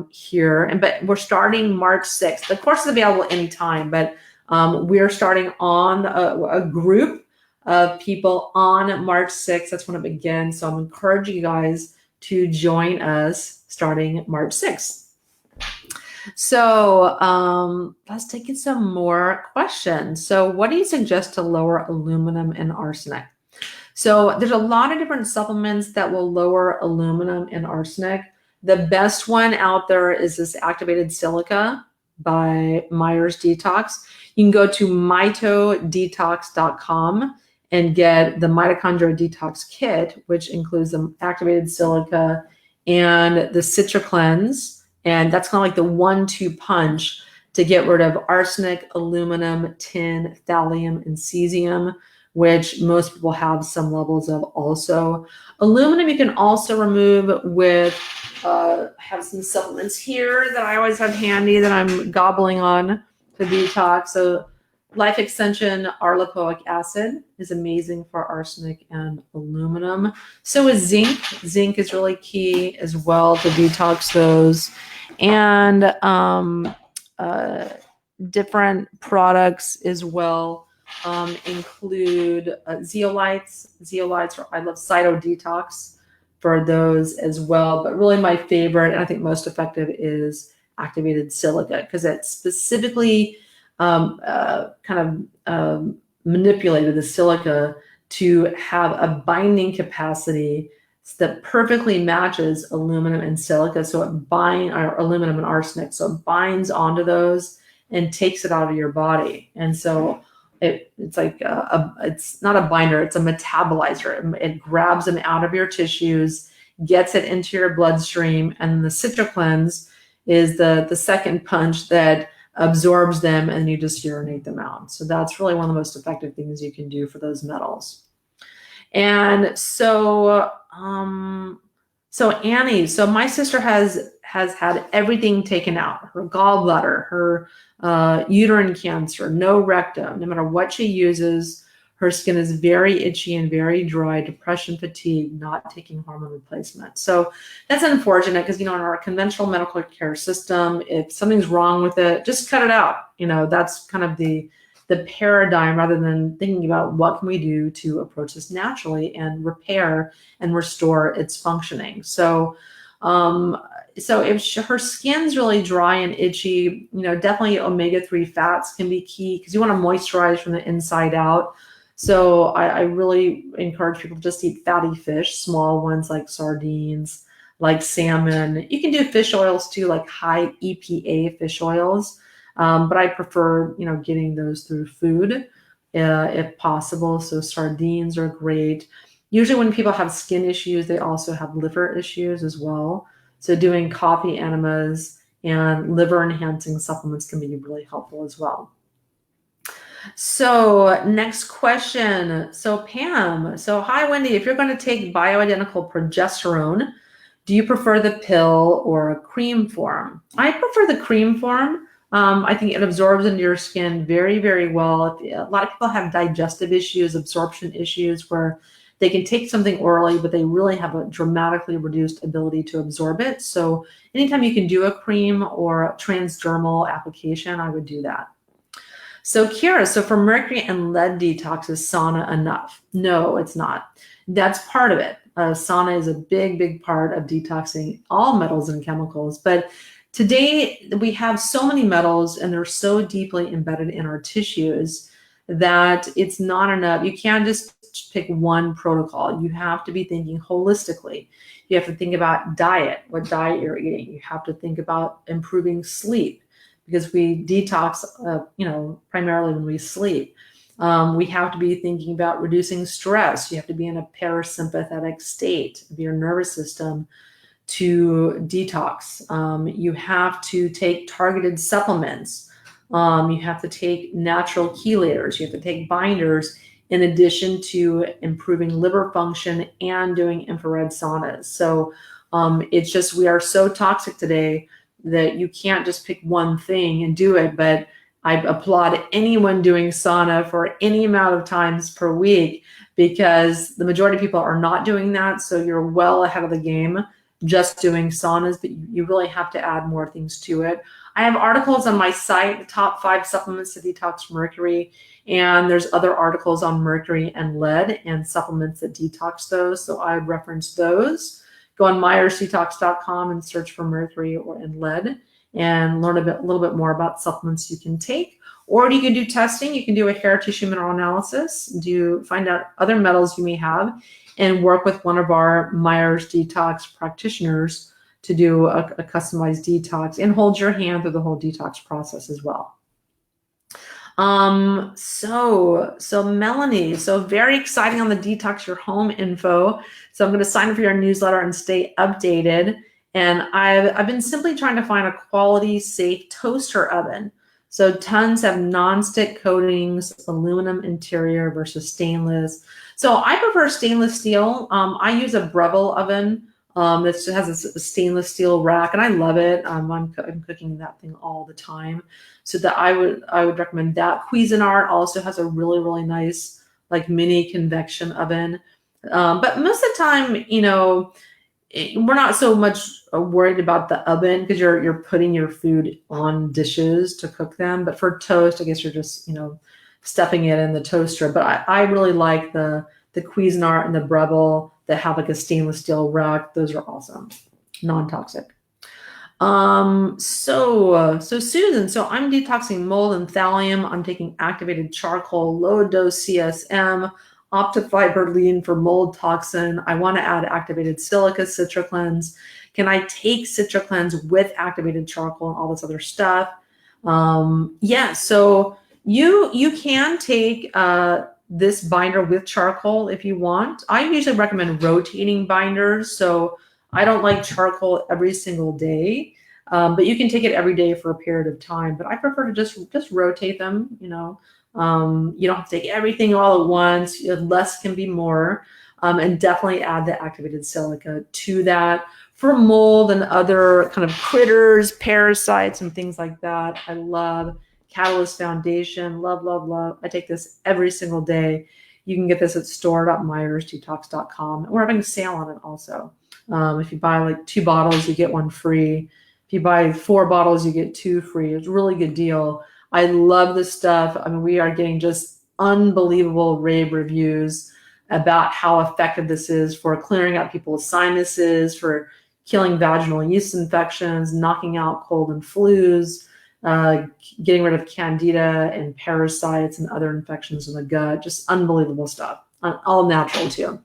here. But we're starting March 6th. The course is available anytime, but we're starting on a group of people on March 6th. That's when it begins. So I'm encouraging you guys to join us starting March 6th. So let's take in some more questions. So what do you suggest to lower aluminum and arsenic? So there's a lot of different supplements that will lower aluminum and arsenic. The best one out there is this activated silica by Myers Detox. You can go to mitodetox.com and get the Mitochondria Detox kit, which includes the activated silica and the Citra Cleanse. And that's kind of like the 1-2 punch to get rid of arsenic, aluminum, tin, thallium, and cesium, which most people have some levels of also. Aluminum you can also remove with, I have some supplements here that I always have handy that I'm gobbling on to detox. So Life Extension Arlipoic acid is amazing for arsenic and aluminum. So is zinc. Zinc is really key as well to detox those. And different products as well include zeolites. I love Cyto Detox for those as well. But really my favorite, and I think most effective, is activated silica, because it specifically manipulated the silica to have a binding capacity that perfectly matches aluminum and silica. So it or aluminum and arsenic. So it binds onto those and takes it out of your body. And so it's like it's not a binder, it's a metabolizer. It grabs them out of your tissues, gets it into your bloodstream, and the Citra Cleanse is the second punch that absorbs them, and you just urinate them out. So that's really one of the most effective things you can do for those metals. And so Annie, so my sister has had everything taken out, her gallbladder, her uterine cancer, no rectum. No matter what she uses, her skin is very itchy and very dry, depression, fatigue, not taking hormone replacement. So that's unfortunate, because, in our conventional medical care system, if something's wrong with it, just cut it out. That's kind of the paradigm, rather than thinking about what can we do to approach this naturally and repair and restore its functioning. So if her skin's really dry and itchy, definitely omega-3 fats can be key, because you want to moisturize from the inside out. So I really encourage people to just eat fatty fish, small ones like sardines, like salmon. You can do fish oils too, like high EPA fish oils. But I prefer, getting those through food if possible. So sardines are great. Usually when people have skin issues, they also have liver issues as well. So doing coffee enemas and liver enhancing supplements can be really helpful as well. So next question. So Pam, hi Wendy, if you're going to take bioidentical progesterone, do you prefer the pill or a cream form? I prefer the cream form. I think it absorbs into your skin very, very well. A lot of people have digestive issues, absorption issues, where they can take something orally, but they really have a dramatically reduced ability to absorb it. So anytime you can do a cream or a transdermal application, I would do that. So Kira, for mercury and lead detox, is sauna enough? No, it's not. That's part of it. Sauna is a big, big part of detoxing all metals and chemicals. But today we have so many metals, and they're so deeply embedded in our tissues that it's not enough. You can't just pick one protocol. You have to be thinking holistically. You have to think about diet, what diet you're eating. You have to think about improving sleep, because we detox, primarily when we sleep. We have to be thinking about reducing stress. You have to be in a parasympathetic state of your nervous system to detox. You have to take targeted supplements. You have to take natural chelators. You have to take binders, in addition to improving liver function and doing infrared saunas. So it's just, we are so toxic today that you can't just pick one thing and do it. But I applaud anyone doing sauna for any amount of times per week, because the majority of people are not doing that. So you're well ahead of the game just doing saunas, but you really have to add more things to it. I have articles on my site, the top 5 supplements to detox mercury, and there's other articles on mercury and lead and supplements that detox those. So I would reference those. Go on myersdetox.com and search for mercury and lead, and learn a little bit more about supplements you can take. Or you can do testing. You can do a hair tissue mineral analysis, find out other metals you may have, and work with one of our Myers Detox practitioners to do a customized detox and hold your hand through the whole detox process as well. So Melanie, so very exciting on the Detox Your Home info. So I'm going to sign up for your newsletter and stay updated. And I've been simply trying to find a quality, safe toaster oven. So tons have non-stick coatings, aluminum interior versus stainless. So I prefer stainless steel. I use a Breville oven that has a stainless steel rack, and I love it. I'm cooking that thing all the time. So that I would recommend that. Cuisinart also has a really, really nice like mini convection oven. But most of the time, you know, we're not so much worried about the oven because you're putting your food on dishes to cook them. But for toast, I guess you're just, you know, stuffing it in the toaster. But I really like the Cuisinart and the Breville that have like a stainless steel rack. Those are awesome, non-toxic. So Susan, so I'm detoxing mold and thallium. I'm taking activated charcoal, low dose CSM, Optifiber lean for mold toxin. I want to add activated silica, CitraCleanse. Can I take CitraCleanse with activated charcoal and all this other stuff? Yeah, so you can take this binder with charcoal if you want. I usually recommend rotating binders. So I don't like charcoal every single day, but you can take it every day for a period of time. But I prefer to just rotate them. You know, you don't have to take everything all at once. Less can be more, and definitely add the activated silica to that for mold and other kind of critters, parasites, and things like that. I love Catalyst Foundation. Love, love, love. I take this every single day. You can get this at store.myersdetox.com. We're having a sale on it also. If you buy like 2 bottles, you get 1 free. If you buy 4 bottles, you get 2 free. It's a really good deal. I love this stuff. I mean, we are getting just unbelievable rave reviews about how effective this is for clearing out people's sinuses, for killing vaginal yeast infections, knocking out cold and flus, getting rid of candida and parasites and other infections in the gut. Just unbelievable stuff. All natural too.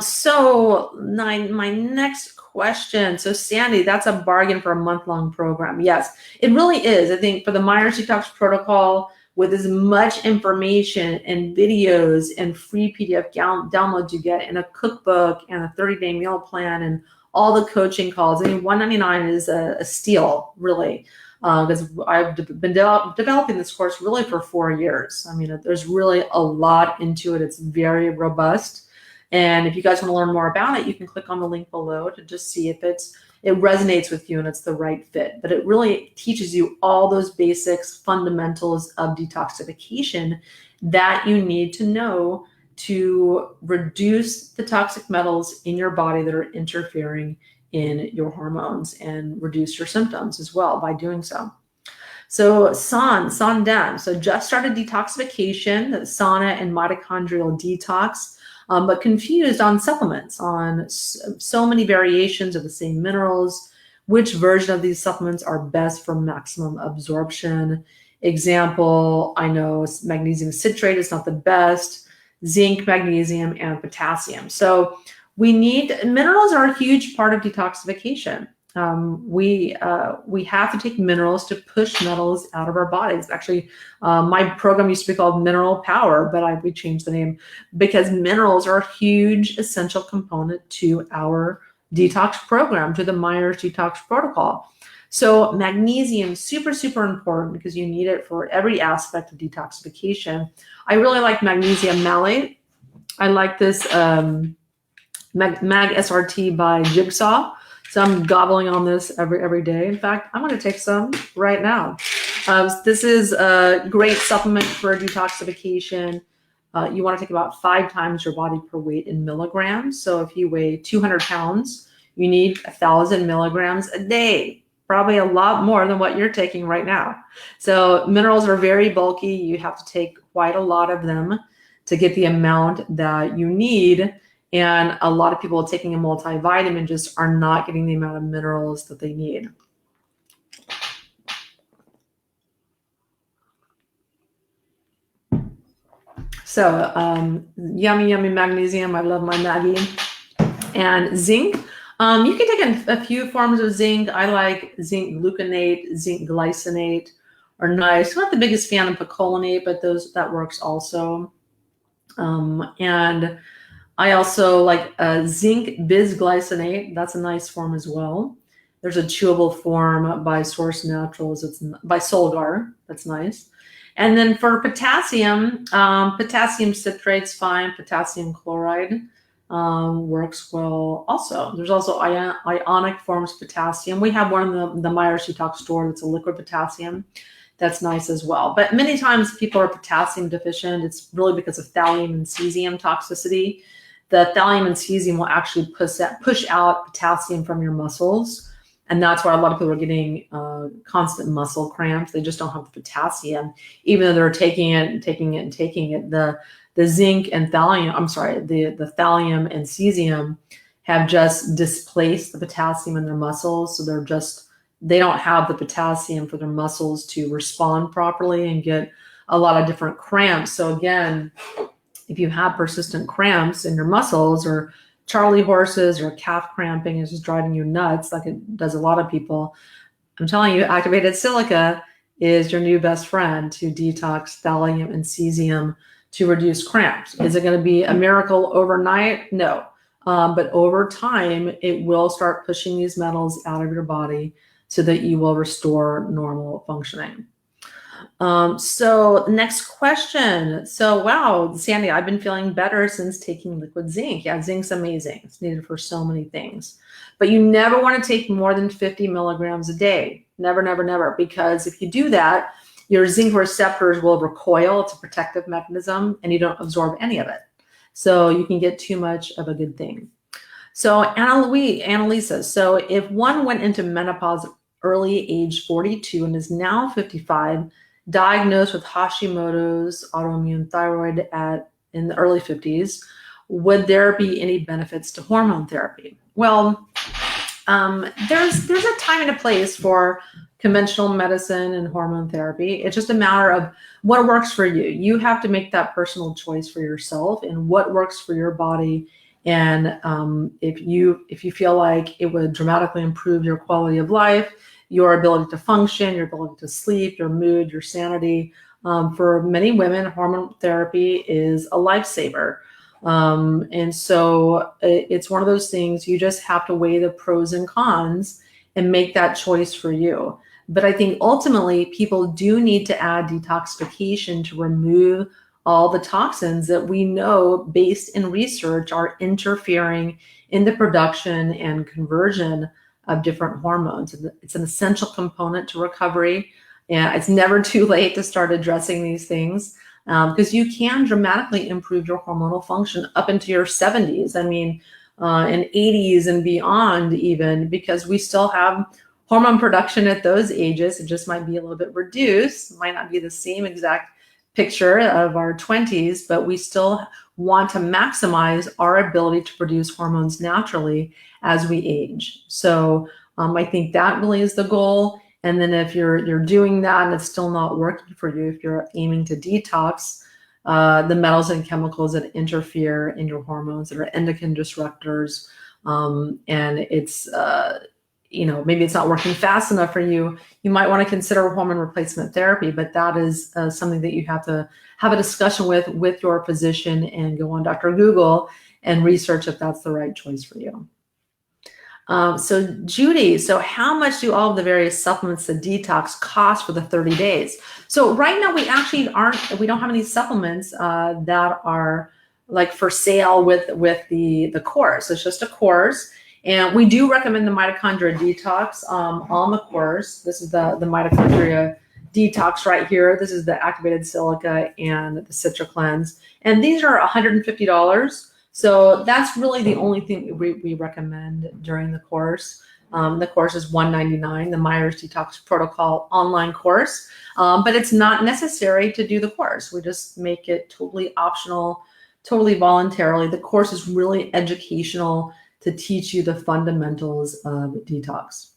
So my next question. So Sandy, that's a bargain for a month-long program. Yes, it really is. I think for the Myers Detox Protocol, with as much information and videos and free PDF downloads you get, and a cookbook and a 30-day meal plan and all the coaching calls. I mean, $199 is a steal, really, because I've been developing this course really for 4 years. I mean, there's really a lot into it. It's very robust. And if you guys want to learn more about it, you can click on the link below to just see if it resonates with you and it's the right fit. But it really teaches you all those basics, fundamentals of detoxification that you need to know to reduce the toxic metals in your body that are interfering in your hormones and reduce your symptoms as well by doing so. So Sandem, so just started detoxification, sauna and mitochondrial detox. But confused on supplements, on so many variations of the same minerals, which version of these supplements are best for maximum absorption. Example, I know magnesium citrate is not the best, zinc, magnesium, and potassium. So minerals are a huge part of detoxification. We have to take minerals to push metals out of our bodies. Actually, my program used to be called Mineral Power, but we changed the name because minerals are a huge essential component to our detox program, to the Myers Detox Protocol. So magnesium, super, super important because you need it for every aspect of detoxification. I really like magnesium malate. I like this Mag SRT by Jigsaw. So I'm gobbling on this every day. In fact, I'm going to take some right now. This is a great supplement for detoxification. You want to take about 5 times your body per weight in milligrams. So if you weigh 200 pounds, you need 1,000 milligrams a day, probably a lot more than what you're taking right now. So minerals are very bulky. You have to take quite a lot of them to get the amount that you need. And a lot of people taking a multivitamin just are not getting the amount of minerals that they need. So yummy, yummy magnesium. I love my Maggie. And zinc. You can take a few forms of zinc. I like zinc gluconate, zinc glycinate are nice. I'm not the biggest fan of picolinate, but that works also. And I also like zinc bisglycinate. That's a nice form as well. There's a chewable form by Source Naturals. It's by Solgar. That's nice. And then for potassium, potassium citrate's fine. Potassium chloride works well also. There's also ionic forms of potassium. We have one in the Myers Detox store that's a liquid potassium. That's nice as well. But many times people are potassium deficient. It's really because of thallium and cesium toxicity. The thallium and cesium will actually push out potassium from your muscles. And that's why a lot of people are getting constant muscle cramps. They just don't have the potassium, even though they're taking it. The zinc and thallium, the thallium and cesium have just displaced the potassium in their muscles. So they don't have the potassium for their muscles to respond properly and get a lot of different cramps. So again, if you have persistent cramps in your muscles or Charlie horses or calf cramping is just driving you nuts like it does a lot of people, I'm telling you, activated silica is your new best friend to detox thallium and cesium to reduce cramps. Is it going to be a miracle overnight? No. But over time, it will start pushing these metals out of your body so that you will restore normal functioning. So next question. So, wow, Sandy, I've been feeling better since taking liquid zinc. Yeah, zinc's amazing. It's needed for so many things. But you never want to take more than 50 milligrams a day. Never, never, never. Because if you do that, your zinc receptors will recoil. It's a protective mechanism, and you don't absorb any of it. So you can get too much of a good thing. So Annalisa, so if one went into menopause early age 42 and is now 55, diagnosed with Hashimoto's autoimmune thyroid in the early 50s, would there be any benefits to hormone therapy? Well, there's a time and a place for conventional medicine and hormone therapy. It's just a matter of what works for you. You have to make that personal choice for yourself and what works for your body. And if you feel like it would dramatically improve your quality of life, your ability to function, your ability to sleep, your mood, your sanity. For many women, hormone therapy is a lifesaver. And so it's one of those things you just have to weigh the pros and cons and make that choice for you. But I think ultimately people do need to add detoxification to remove all the toxins that we know based in research are interfering in the production and conversion of different hormones. It's an essential component to recovery. And it's never too late to start addressing these things because you can dramatically improve your hormonal function up into your 70s. I mean, and 80s and beyond even, because we still have hormone production at those ages. It just might be a little bit reduced. It might not be the same exact picture of our 20s, but we still want to maximize our ability to produce hormones naturally as we age. So I think that really is the goal. And then if you're doing that and it's still not working for you, if you're aiming to detox the metals and chemicals that interfere in your hormones, that are endocrine disruptors, and it's maybe it's not working fast enough for you, you might want to consider hormone replacement therapy, but that is something that you have to have a discussion with your physician and go on Dr. Google and research if that's the right choice for you. So Judy, so how much do all of the various supplements to detox cost for the 30 days? So right now we don't have any supplements that are like for sale with the course. It's just a course. And we do recommend the Mitochondria Detox on the course. This is the Mitochondria Detox right here. This is the activated silica and the Citra Cleanse. And these are $150. So that's really the only thing we recommend during the course. The course is $199, the Myers Detox Protocol online course. But it's not necessary to do the course. We just make it totally optional, totally voluntarily. The course is really educational to teach you the fundamentals of detox.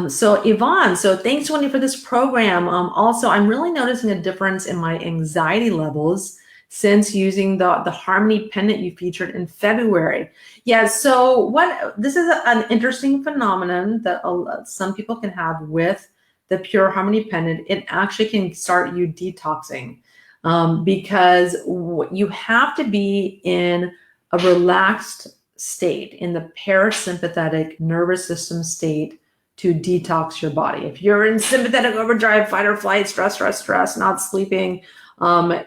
So Yvonne, so thanks, Wendy, for this program. Also, I'm really noticing a difference in my anxiety levels since using the Harmony pendant you featured in February. Yeah, so this is an interesting phenomenon that some people can have with the Pure Harmony pendant. It actually can start you detoxing because you have to be in a relaxed state, in the parasympathetic nervous system state, to detox your body. If you're in sympathetic overdrive, fight or flight, stress, not sleeping,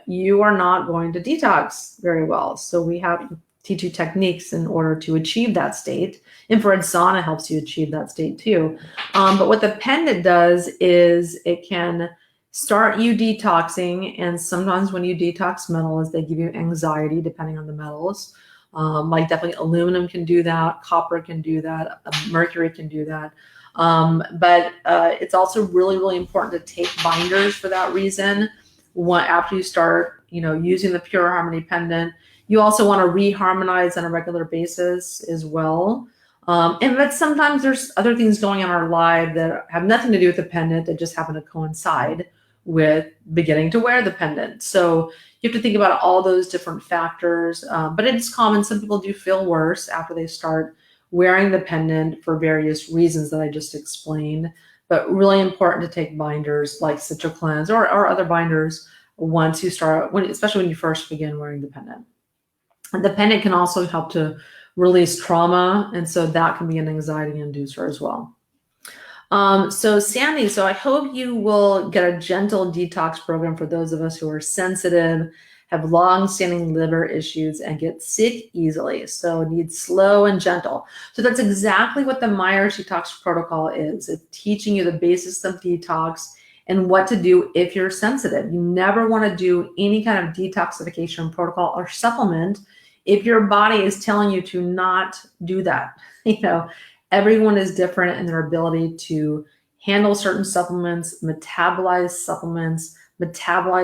you are not going to detox very well. So we have to teach you techniques in order to achieve that state. Infrared sauna helps you achieve that state too. But what the pendant does is it can start you detoxing. And sometimes when you detox metals, they give you anxiety depending on the metals. Like definitely aluminum can do that, copper can do that, mercury can do that. But it's also really, really important to take binders for that reason. After you start, using the Pure Harmony pendant, you also want to reharmonize on a regular basis as well. But sometimes there's other things going on in our life that have nothing to do with the pendant that just happen to coincide with beginning to wear the pendant. So you have to think about all those different factors. But it's common. Some people do feel worse after they start wearing the pendant for various reasons that I just explained. But really important to take binders like CitraCleanse or other binders once you start, especially when you first begin wearing the pendant. And the pendant can also help to release trauma, and so that can be an anxiety inducer as well. So Sandy, so I hope you will get a gentle detox program for those of us who are sensitive, have long-standing liver issues, and get sick easily. So need slow and gentle. So that's exactly what the Myers Detox Protocol is. It's teaching you the basics of detox and what to do if you're sensitive. You never want to do any kind of detoxification protocol or supplement if your body is telling you to not do that. Everyone is different in their ability to handle certain supplements, metabolize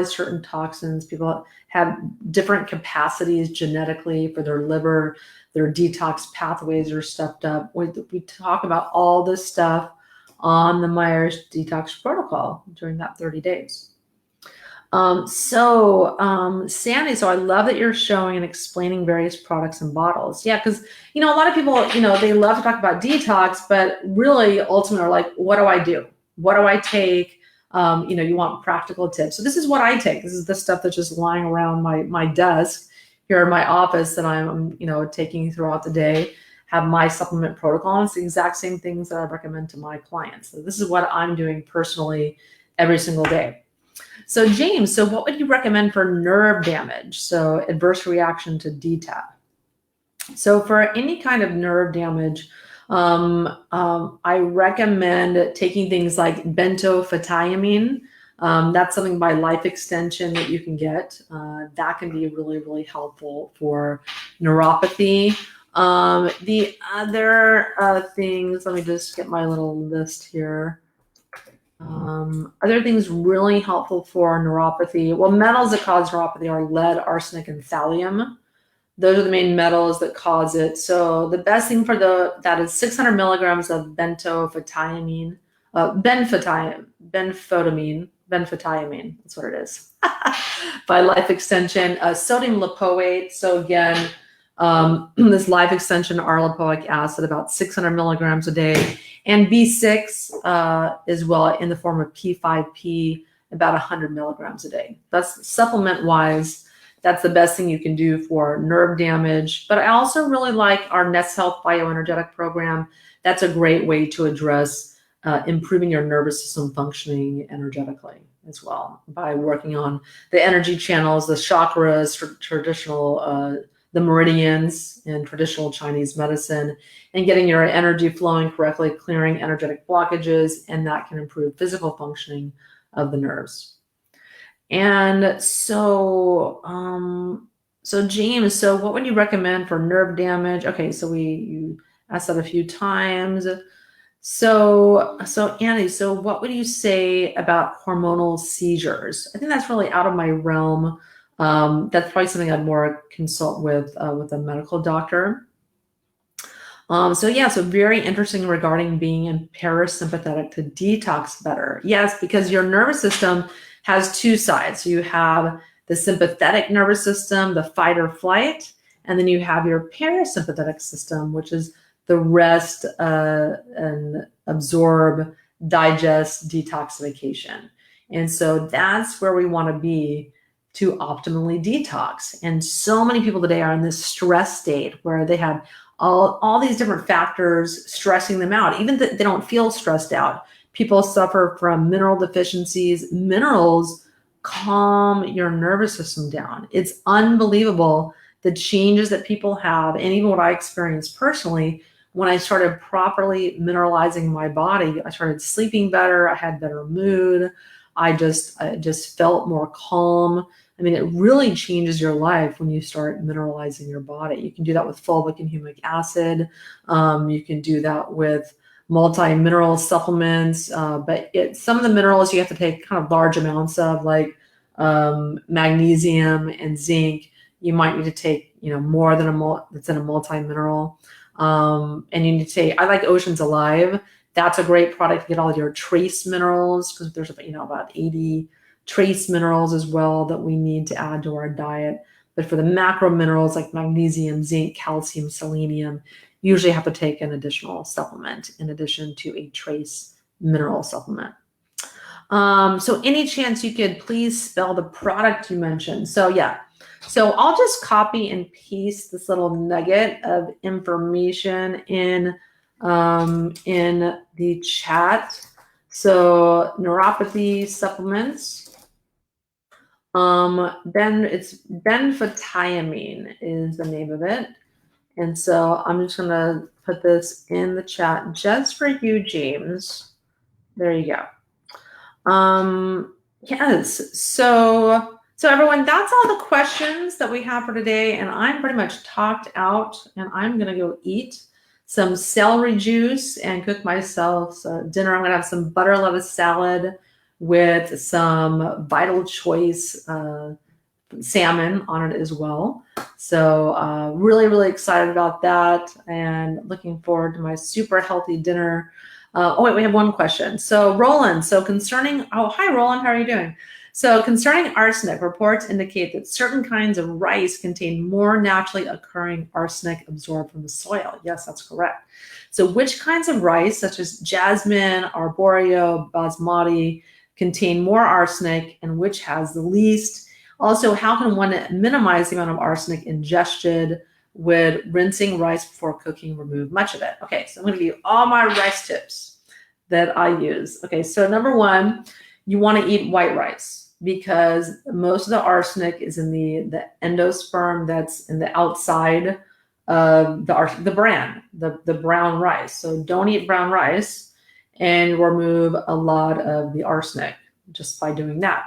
certain toxins. People have different capacities genetically for their liver. Their detox pathways are stepped up. We talk about all this stuff on the Myers Detox Protocol during that 30 days. Sandy, so I love that you're showing and explaining various products and bottles. Yeah, because, a lot of people, they love to talk about detox, but really ultimately are like, what do I do? What do I take? You want practical tips. So this is what I take. This is the stuff that's just lying around my desk here in my office that I'm, taking throughout the day. Have my supplement protocol. And it's the exact same things that I recommend to my clients. So this is what I'm doing personally every single day. So James, so what would you recommend for nerve damage? So adverse reaction to DTaP. So for any kind of nerve damage, I recommend taking things like bentophethiamine. That's something by Life Extension that you can get. That can be really, really helpful for neuropathy. The other things, let me just get my little list here. Other things really helpful for neuropathy. Well, metals that cause neuropathy are lead, arsenic, and thallium. Those are the main metals that cause it. So the best thing for that is 600 milligrams of bentophethiamine, benphotamine, that's what it is, by Life Extension. Sodium lipoate. So again, this Life Extension R-lipoic acid, about 600 milligrams a day. And B6 as well in the form of P5P, about 100 milligrams a day. That's supplement-wise. That's the best thing you can do for nerve damage. But I also really like our Nest Health Bioenergetic program. That's a great way to address improving your nervous system functioning energetically as well by working on the energy channels, the chakras, traditional the meridians in traditional Chinese medicine, and getting your energy flowing correctly, clearing energetic blockages, and that can improve physical functioning of the nerves. And so, James, so what would you recommend for nerve damage? Okay, so you asked that a few times. So Annie, so what would you say about hormonal seizures? I think that's really out of my realm. That's probably something I'd more consult with a medical doctor. So very interesting regarding being in parasympathetic to detox better. Yes, because your nervous system has two sides. So you have the sympathetic nervous system, the fight or flight, and then you have your parasympathetic system, which is the rest and absorb, digest, detoxification. And so that's where we want to be to optimally detox. And so many people today are in this stress state where they have all these different factors stressing them out. Even that they don't feel stressed out. People suffer from mineral deficiencies. Minerals calm your nervous system down. It's unbelievable the changes that people have, and even what I experienced personally when I started properly mineralizing my body. I started sleeping better. I had better mood. I just felt more calm. I mean, it really changes your life when you start mineralizing your body. You can do that with fulvic and humic acid. You can do that with multi-mineral supplements. But some of the minerals you have to take kind of large amounts of, like magnesium and zinc. You might need to take, more than that's in a multi-mineral. And you need to take, I like Oceans Alive. That's a great product to get all your trace minerals, because there's about 80 trace minerals as well that we need to add to our diet. But for the macro minerals like magnesium, zinc, calcium, selenium, you usually have to take an additional supplement in addition to a trace mineral supplement. So any chance you could please spell the product you mentioned? So yeah. So I'll just copy and paste this little nugget of information in the chat. So neuropathy supplements. Then it's benfotiamine is the name of it. And so I'm just going to put this in the chat just for you, James. There you go. Yes. So everyone, that's all the questions that we have for today. And I'm pretty much talked out, and I'm going to go eat some celery juice and cook myself dinner. I'm going to have some butter lettuce salad with some Vital Choice salmon on it as well. So really, really excited about that and looking forward to my super healthy dinner. Oh, wait, we have one question. So Roland, hi Roland, how are you doing? So concerning arsenic, reports indicate that certain kinds of rice contain more naturally occurring arsenic absorbed from the soil. Yes, that's correct. So which kinds of rice, such as jasmine, arborio, basmati, contain more arsenic, and which has the least? Also, how can one minimize the amount of arsenic ingested? Would rinsing rice before cooking remove much of it? Okay, so I'm going to give you all my rice tips that I use. Okay, so number one, you want to eat white rice, because most of the arsenic is in the endosperm that's in the outside of the bran, the brown rice. So don't eat brown rice, and remove a lot of the arsenic just by doing that.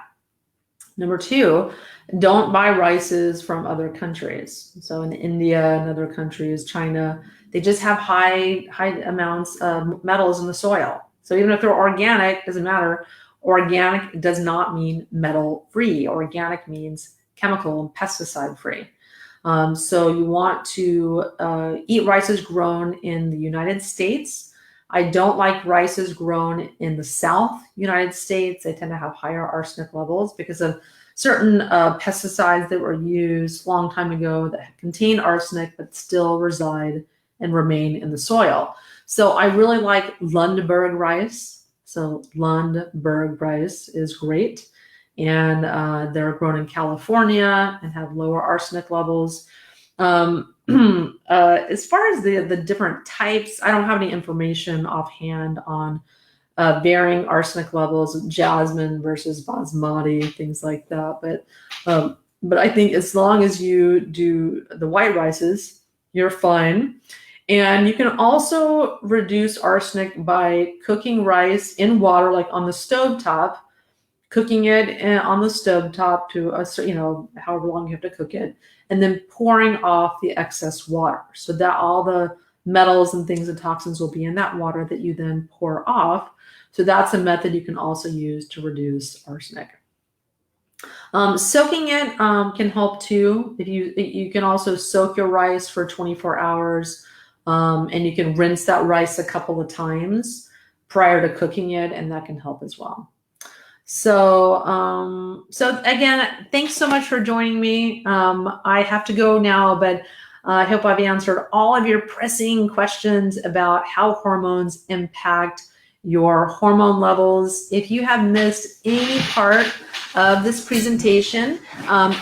Number two, don't buy rices from other countries. So in India and other countries, China, they just have high amounts of metals in the soil. So even if they're organic, doesn't matter. Organic does not mean metal free. Organic means chemical and pesticide free. So you want to eat rices grown in the United States. I don't like rices grown in the South United States. They tend to have higher arsenic levels because of certain pesticides that were used a long time ago that contain arsenic but still reside and remain in the soil. So I really like Lundberg rice. So Lundberg rice is great. And they're grown in California and have lower arsenic levels. As far as the different types, I don't have any information offhand on varying arsenic levels, jasmine versus basmati, things like that. But I think as long as you do the white rices, you're fine. And you can also reduce arsenic by cooking rice in water, like on the stovetop, cooking it on the stovetop to however long you have to cook it, and then pouring off the excess water, so that all the metals and things and toxins will be in that water that you then pour off. So that's a method you can also use to reduce arsenic. Soaking it can help too. If you can also soak your rice for 24 hours, and you can rinse that rice a couple of times prior to cooking it, and that can help as well. So again, thanks so much for joining me. I have to go now, but I hope I've answered all of your pressing questions about how hormones impact your hormone levels. If you have missed any part of this presentation,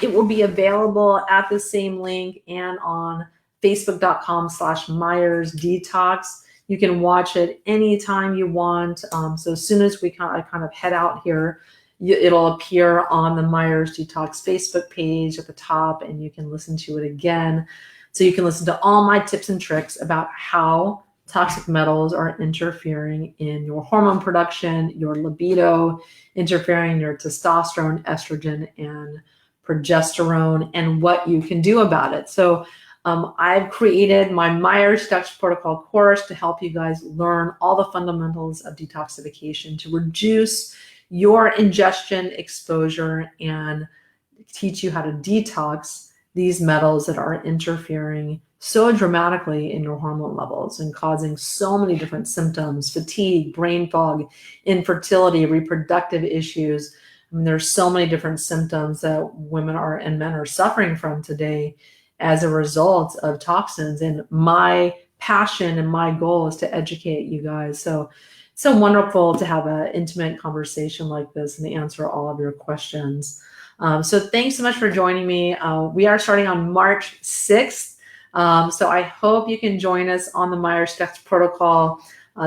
it will be available at the same link and on facebook.com/Myers Detox. You can watch it anytime you want. So as soon as I kind of head out here, it'll appear on the Myers Detox Facebook page at the top, and you can listen to it again. So you can listen to all my tips and tricks about how toxic metals are interfering in your hormone production, your libido, interfering in your testosterone, estrogen, and progesterone, and what you can do about it. So I've created my Myers Detox Protocol course to help you guys learn all the fundamentals of detoxification to reduce your ingestion exposure and teach you how to detox these metals that are interfering so dramatically in your hormone levels and causing so many different symptoms: fatigue, brain fog, infertility, reproductive issues. I mean, there's so many different symptoms that women are and men are suffering from today as a result of toxins. And my passion and my goal is to educate you guys. So it's so wonderful to have an intimate conversation like this and to answer all of your questions. So thanks so much for joining me. We are starting on March 6th. So I hope you can join us on the Myers Detox Protocol.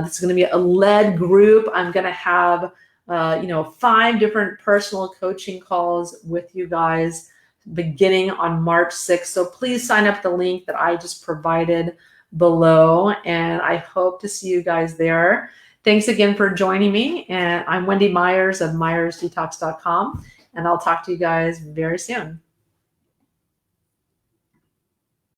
This is going to be a led group. I'm going to have 5 different personal coaching calls with you guys beginning on March 6th. So please sign up the link that I just provided below, and I hope to see you guys there. Thanks again for joining me, and I'm Wendy Myers of MyersDetox.com, and I'll talk to you guys very soon.